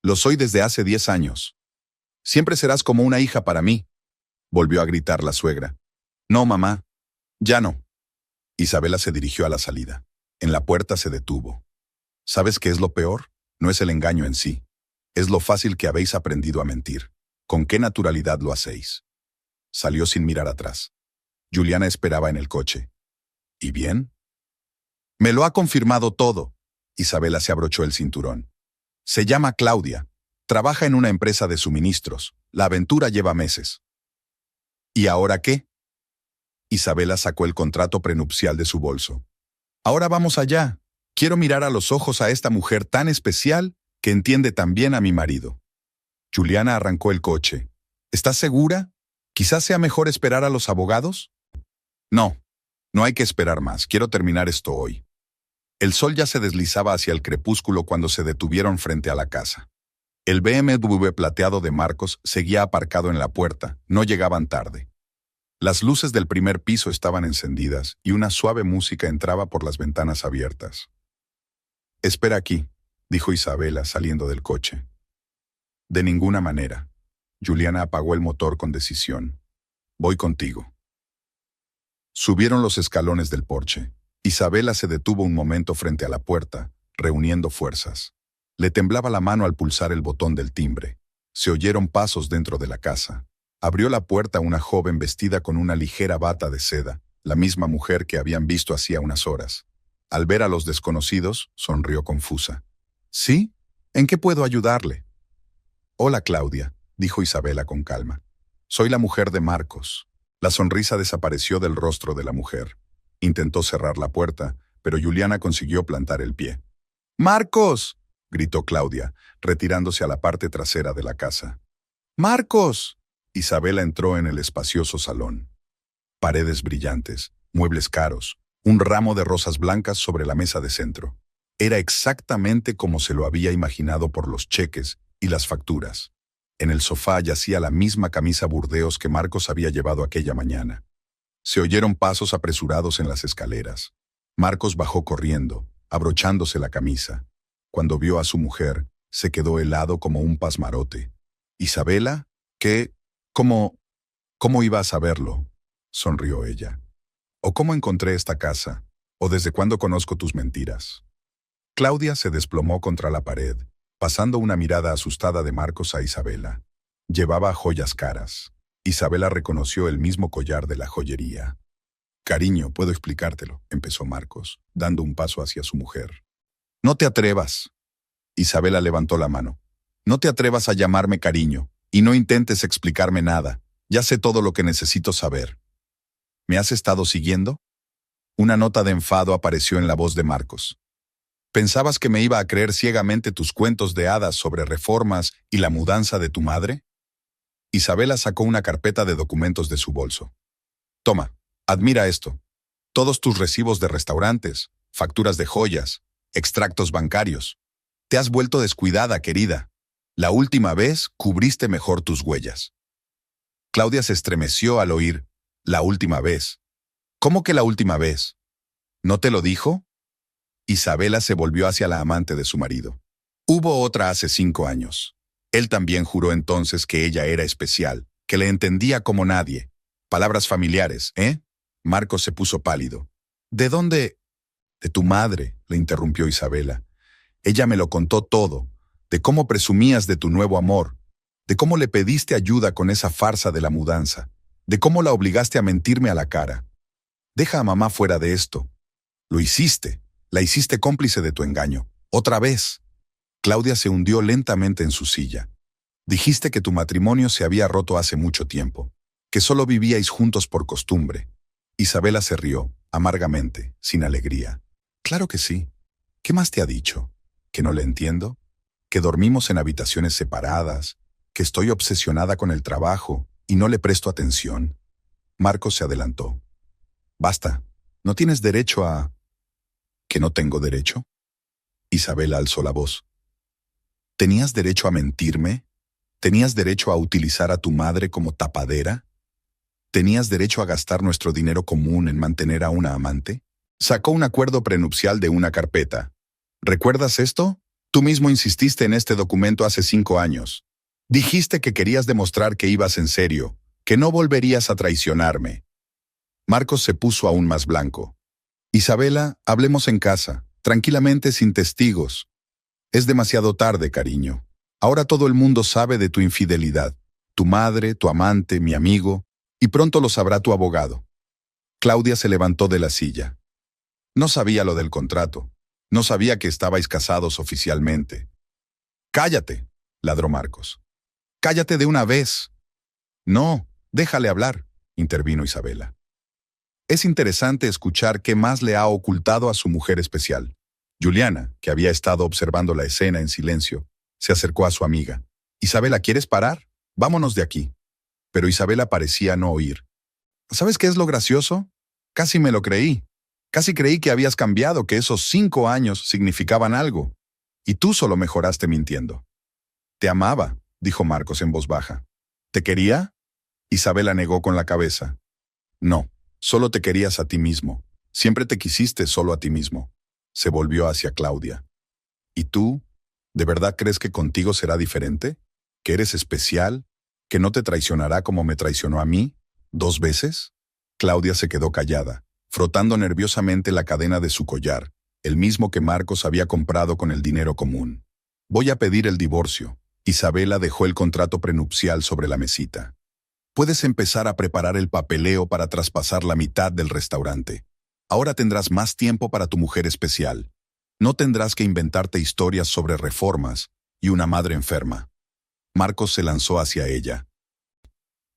Lo soy desde hace 10 años. Siempre serás como una hija para mí, volvió a gritar la suegra. No, mamá, ya no. Isabela se dirigió a la salida. En la puerta se detuvo. ¿Sabes qué es lo peor? No es el engaño en sí. Es lo fácil que habéis aprendido a mentir. ¿Con qué naturalidad lo hacéis? Salió sin mirar atrás. Juliana esperaba en el coche. ¿Y bien? Me lo ha confirmado todo. Isabela se abrochó el cinturón. Se llama Claudia. Trabaja en una empresa de suministros. La aventura lleva meses. ¿Y ahora qué? Isabela sacó el contrato prenupcial de su bolso. Ahora vamos allá. Quiero mirar a los ojos a esta mujer tan especial que entiende tan bien a mi marido. Juliana arrancó el coche. ¿Estás segura? ¿Quizás sea mejor esperar a los abogados? No, no hay que esperar más. Quiero terminar esto hoy. El sol ya se deslizaba hacia el crepúsculo cuando se detuvieron frente a la casa. El BMW plateado de Marcos seguía aparcado en la puerta. No llegaban tarde. Las luces del primer piso estaban encendidas y una suave música entraba por las ventanas abiertas. Espera aquí, dijo Isabela saliendo del coche. De ninguna manera. Juliana apagó el motor con decisión. Voy contigo. Subieron los escalones del porche. Isabela se detuvo un momento frente a la puerta, reuniendo fuerzas. Le temblaba la mano al pulsar el botón del timbre. Se oyeron pasos dentro de la casa. Abrió la puerta una joven vestida con una ligera bata de seda, la misma mujer que habían visto hacía unas horas. Al ver a los desconocidos, sonrió confusa. ¿Sí? ¿En qué puedo ayudarle? Hola, Claudia, dijo Isabela con calma. Soy la mujer de Marcos. La sonrisa desapareció del rostro de la mujer. Intentó cerrar la puerta, pero Juliana consiguió plantar el pie. ¡Marcos!, gritó Claudia, retirándose a la parte trasera de la casa. ¡Marcos! Isabela entró en el espacioso salón. Paredes brillantes, muebles caros, un ramo de rosas blancas sobre la mesa de centro. Era exactamente como se lo había imaginado por los cheques y las facturas. En el sofá yacía la misma camisa burdeos que Marcos había llevado aquella mañana. Se oyeron pasos apresurados en las escaleras. Marcos bajó corriendo, abrochándose la camisa. Cuando vio a su mujer, se quedó helado como un pasmarote. ¿Isabela? ¿Qué? ¿Cómo iba a saberlo? Sonrió ella. ¿O cómo encontré esta casa? ¿O desde cuándo conozco tus mentiras? Claudia se desplomó contra la pared, pasando una mirada asustada de Marcos a Isabela. Llevaba joyas caras. Isabela reconoció el mismo collar de la joyería. Cariño, puedo explicártelo, empezó Marcos, dando un paso hacia su mujer. No te atrevas. Isabela levantó la mano. No te atrevas a llamarme cariño, y no intentes explicarme nada. Ya sé todo lo que necesito saber. ¿Me has estado siguiendo? Una nota de enfado apareció en la voz de Marcos. ¿Pensabas que me iba a creer ciegamente tus cuentos de hadas sobre reformas y la mudanza de tu madre? Isabela sacó una carpeta de documentos de su bolso. Toma, admira esto. Todos tus recibos de restaurantes, facturas de joyas, extractos bancarios. Te has vuelto descuidada, querida. La última vez cubriste mejor tus huellas. Claudia se estremeció al oír, la última vez. ¿Cómo que la última vez? ¿No te lo dijo? Isabela se volvió hacia la amante de su marido. Hubo otra hace 5 años. Él también juró entonces que ella era especial, que le entendía como nadie. Palabras familiares, ¿eh? Marcos se puso pálido. ¿De dónde? De tu madre, le interrumpió Isabela. Ella me lo contó todo, de cómo presumías de tu nuevo amor, de cómo le pediste ayuda con esa farsa de la mudanza, de cómo la obligaste a mentirme a la cara. Deja a mamá fuera de esto. Lo hiciste, la hiciste cómplice de tu engaño. Otra vez. Claudia se hundió lentamente en su silla. Dijiste que tu matrimonio se había roto hace mucho tiempo, que solo vivíais juntos por costumbre. Isabela se rió, amargamente, sin alegría. Claro que sí. ¿Qué más te ha dicho? ¿Que no le entiendo? ¿Que dormimos en habitaciones separadas? ¿Que estoy obsesionada con el trabajo y no le presto atención? Marcos se adelantó. Basta, no tienes derecho a... ¿Que no tengo derecho? Isabela alzó la voz. ¿Tenías derecho a mentirme? ¿Tenías derecho a utilizar a tu madre como tapadera? ¿Tenías derecho a gastar nuestro dinero común en mantener a una amante? Sacó un acuerdo prenupcial de una carpeta. ¿Recuerdas esto? Tú mismo insististe en este documento hace 5 años. Dijiste que querías demostrar que ibas en serio, que no volverías a traicionarme. Marcos se puso aún más blanco. Isabela, hablemos en casa, tranquilamente sin testigos. Es demasiado tarde, cariño. Ahora todo el mundo sabe de tu infidelidad. Tu madre, tu amante, mi amigo, y pronto lo sabrá tu abogado. Claudia se levantó de la silla. No sabía lo del contrato. No sabía que estabais casados oficialmente. Cállate, ladró Marcos. Cállate de una vez. No, déjale hablar, intervino Isabela. Es interesante escuchar qué más le ha ocultado a su mujer especial. Juliana, que había estado observando la escena en silencio, se acercó a su amiga. Isabela, ¿quieres parar? Vámonos de aquí. Pero Isabela parecía no oír. ¿Sabes qué es lo gracioso? Casi me lo creí. Casi creí que habías cambiado, que esos 5 años significaban algo. Y tú solo mejoraste mintiendo. Te amaba, dijo Marcos en voz baja. ¿Te quería? Isabela negó con la cabeza. No, solo te querías a ti mismo. Siempre te quisiste solo a ti mismo. Se volvió hacia Claudia. ¿Y tú? ¿De verdad crees que contigo será diferente? ¿Que eres especial? ¿Que no te traicionará como me traicionó a mí? ¿2 veces? Claudia se quedó callada, frotando nerviosamente la cadena de su collar, el mismo que Marcos había comprado con el dinero común. Voy a pedir el divorcio. Isabela dejó el contrato prenupcial sobre la mesita. Puedes empezar a preparar el papeleo para traspasar la mitad del restaurante. Ahora tendrás más tiempo para tu mujer especial. No tendrás que inventarte historias sobre reformas y una madre enferma. Marcos se lanzó hacia ella.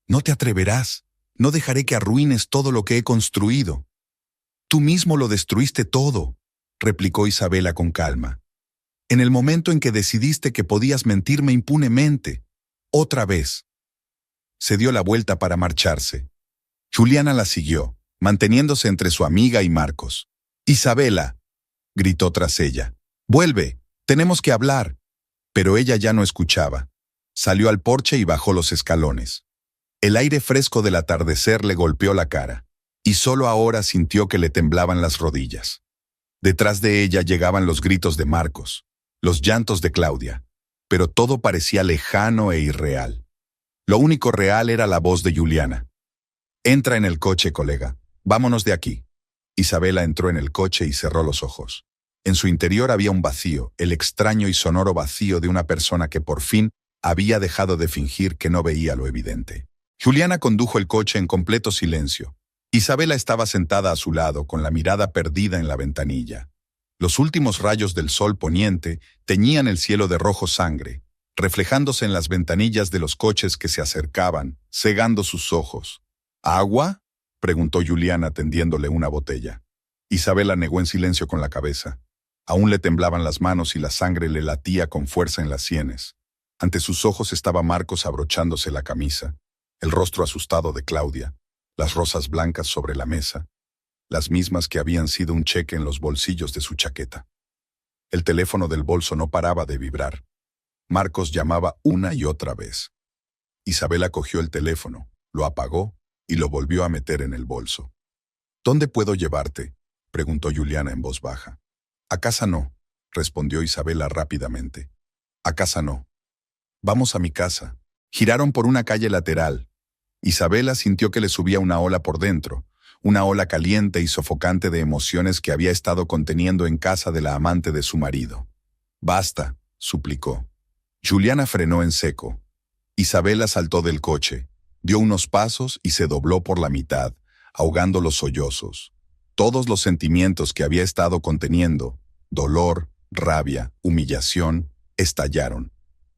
No te atreverás. No dejaré que arruines todo lo que he construido. Tú mismo lo destruiste todo, replicó Isabela con calma. En el momento en que decidiste que podías mentirme impunemente. Otra vez. Se dio la vuelta para marcharse. Juliana la siguió, manteniéndose entre su amiga y Marcos. Isabela, gritó tras ella. Vuelve, tenemos que hablar. Pero ella ya no escuchaba. Salió al porche y bajó los escalones. El aire fresco del atardecer le golpeó la cara, y solo ahora sintió que le temblaban las rodillas. Detrás de ella llegaban los gritos de Marcos, los llantos de Claudia, pero todo parecía lejano e irreal. Lo único real era la voz de Juliana. Entra en el coche, colega. Vámonos de aquí. Isabela entró en el coche y cerró los ojos. En su interior había un vacío, el extraño y sonoro vacío de una persona que por fin había dejado de fingir que no veía lo evidente. Juliana condujo el coche en completo silencio. Isabela estaba sentada a su lado, con la mirada perdida en la ventanilla. Los últimos rayos del sol poniente teñían el cielo de rojo sangre, reflejándose en las ventanillas de los coches que se acercaban, cegando sus ojos. ¿Agua?, preguntó Juliana tendiéndole una botella. Isabela negó en silencio con la cabeza. Aún le temblaban las manos y la sangre le latía con fuerza en las sienes. Ante sus ojos estaba Marcos abrochándose la camisa, el rostro asustado de Claudia, las rosas blancas sobre la mesa, las mismas que habían sido un cheque en los bolsillos de su chaqueta. El teléfono del bolso no paraba de vibrar. Marcos llamaba una y otra vez. Isabela cogió el teléfono, lo apagó y lo volvió a meter en el bolso. ¿Dónde puedo llevarte?, preguntó Juliana en voz baja. A casa no, respondió Isabela rápidamente. A casa no. Vamos a mi casa. Giraron por una calle lateral. Isabela sintió que le subía una ola por dentro, una ola caliente y sofocante de emociones que había estado conteniendo en casa de la amante de su marido. Basta, suplicó. Juliana frenó en seco. Isabela saltó del coche, dio unos pasos y se dobló por la mitad, ahogando los sollozos. Todos los sentimientos que había estado conteniendo, dolor, rabia, humillación, estallaron.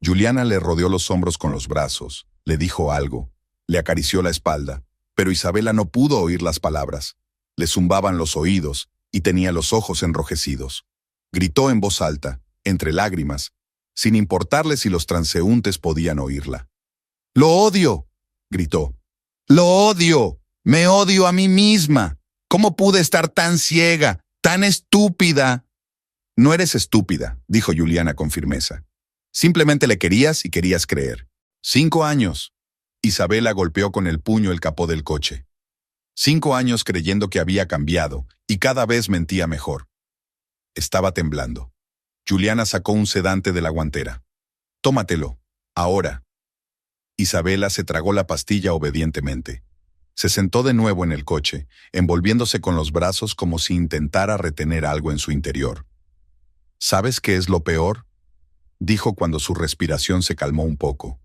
Juliana le rodeó los hombros con los brazos, le dijo algo, le acarició la espalda, pero Isabela no pudo oír las palabras. Le zumbaban los oídos y tenía los ojos enrojecidos. Gritó en voz alta, entre lágrimas, sin importarle si los transeúntes podían oírla. «¡Lo odio!», gritó. «¡Lo odio! ¡Me odio a mí misma! ¿Cómo pude estar tan ciega, tan estúpida?» «No eres estúpida», dijo Juliana con firmeza. «Simplemente le querías y querías creer. 5 años». Isabela golpeó con el puño el capó del coche. 5 años creyendo que había cambiado y cada vez mentía mejor. Estaba temblando. Juliana sacó un sedante de la guantera. «Tómatelo, ahora». Isabela se tragó la pastilla obedientemente. Se sentó de nuevo en el coche, envolviéndose con los brazos como si intentara retener algo en su interior. «¿Sabes qué es lo peor?», dijo cuando su respiración se calmó un poco.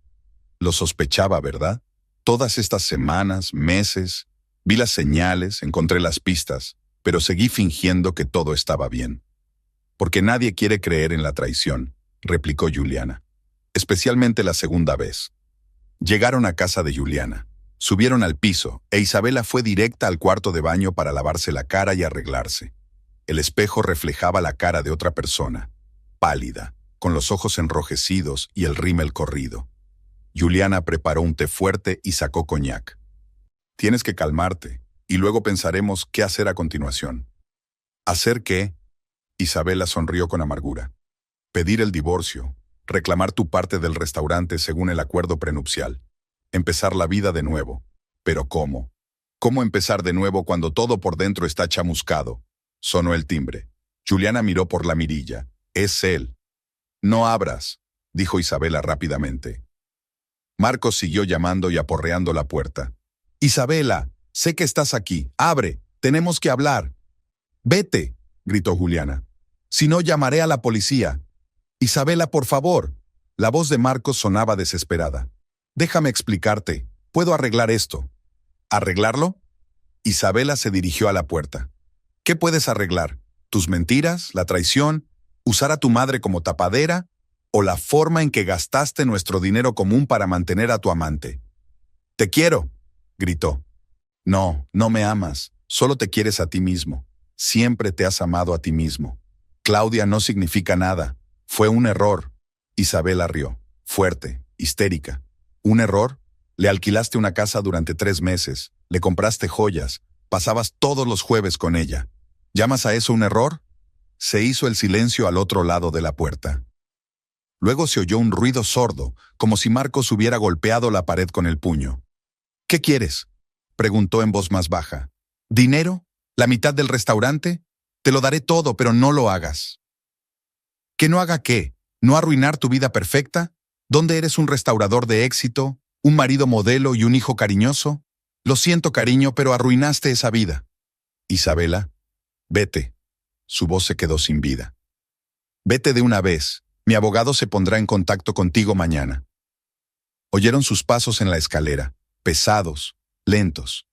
Lo sospechaba, ¿verdad? Todas estas semanas, meses, vi las señales, encontré las pistas, pero seguí fingiendo que todo estaba bien. «Porque nadie quiere creer en la traición», replicó Juliana. «Especialmente la segunda vez». Llegaron a casa de Juliana. Subieron al piso, e Isabela fue directa al cuarto de baño para lavarse la cara y arreglarse. El espejo reflejaba la cara de otra persona, pálida, con los ojos enrojecidos y el rímel corrido. Juliana preparó un té fuerte y sacó coñac. «Tienes que calmarte, y luego pensaremos qué hacer a continuación». «¿Hacer qué?», Isabela sonrió con amargura. «Pedir el divorcio, reclamar tu parte del restaurante según el acuerdo prenupcial. Empezar la vida de nuevo. ¿Pero cómo? ¿Cómo empezar de nuevo cuando todo por dentro está chamuscado?» Sonó el timbre. Juliana miró por la mirilla. «Es él». «No abras», dijo Isabela rápidamente. Marcos siguió llamando y aporreando la puerta. «Isabela, sé que estás aquí. Abre, tenemos que hablar». «Vete», gritó Juliana. «Si no, llamaré a la policía». «Isabela, por favor». La voz de Marcos sonaba desesperada. «Déjame explicarte. Puedo arreglar esto». «¿Arreglarlo?». Isabela se dirigió a la puerta. «¿Qué puedes arreglar? ¿Tus mentiras? ¿La traición? ¿Usar a tu madre como tapadera? ¿O la forma en que gastaste nuestro dinero común para mantener a tu amante?» «Te quiero», gritó. «No, no me amas. Solo te quieres a ti mismo. Siempre te has amado a ti mismo. Claudia no significa nada. Fue un error». Isabela rió, fuerte, histérica. «¿Un error? Le alquilaste una casa durante 3 meses, le compraste joyas, pasabas todos los jueves con ella. ¿Llamas a eso un error?». Se hizo el silencio al otro lado de la puerta. Luego se oyó un ruido sordo, como si Marcos hubiera golpeado la pared con el puño. «¿Qué quieres?», preguntó en voz más baja. «¿Dinero? ¿La mitad del restaurante? Te lo daré todo, pero no lo hagas». «¿Que no haga qué? ¿No arruinar tu vida perfecta? ¿Dónde eres un restaurador de éxito, un marido modelo y un hijo cariñoso? Lo siento, cariño, pero arruinaste esa vida». «Isabela, vete». Su voz se quedó sin vida. «Vete de una vez. Mi abogado se pondrá en contacto contigo mañana». Oyeron sus pasos en la escalera, pesados, lentos.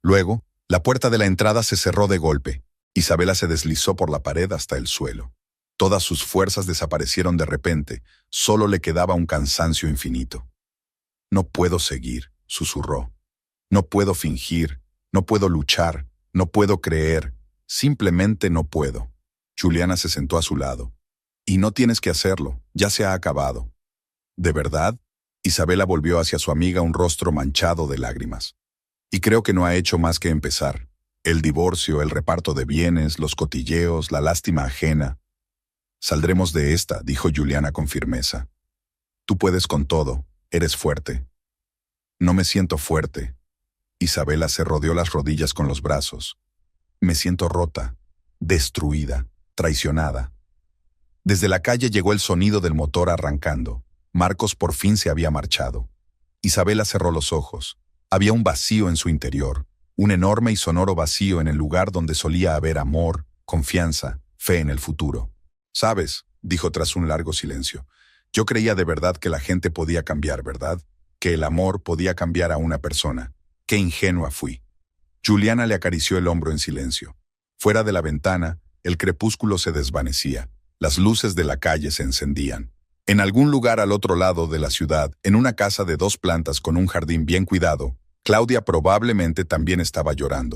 Luego, la puerta de la entrada se cerró de golpe. Isabela se deslizó por la pared hasta el suelo. Todas sus fuerzas desaparecieron de repente, solo le quedaba un cansancio infinito. No puedo seguir, susurró. No puedo fingir, no puedo luchar, no puedo creer, simplemente no puedo. Juliana se sentó a su lado. Y no tienes que hacerlo, ya se ha acabado. ¿De verdad? Isabela volvió hacia su amiga un rostro manchado de lágrimas. Y creo que no ha hecho más que empezar. El divorcio, el reparto de bienes, los cotilleos, la lástima ajena. Saldremos de esta, dijo Juliana con firmeza. Tú puedes con todo, eres fuerte. No me siento fuerte. Isabela se rodeó las rodillas con los brazos. Me siento rota, destruida, traicionada. Desde la calle llegó el sonido del motor arrancando. Marcos por fin se había marchado. Isabela cerró los ojos. Había un vacío en su interior, un enorme y sonoro vacío en el lugar donde solía haber amor, confianza, fe en el futuro. «¿Sabes?», dijo tras un largo silencio, «yo creía de verdad que la gente podía cambiar, ¿verdad? Que el amor podía cambiar a una persona. Qué ingenua fui». Juliana le acarició el hombro en silencio. Fuera de la ventana, el crepúsculo se desvanecía. Las luces de la calle se encendían. En algún lugar al otro lado de la ciudad, en una casa de 2 plantas con un jardín bien cuidado, Claudia probablemente también estaba llorando.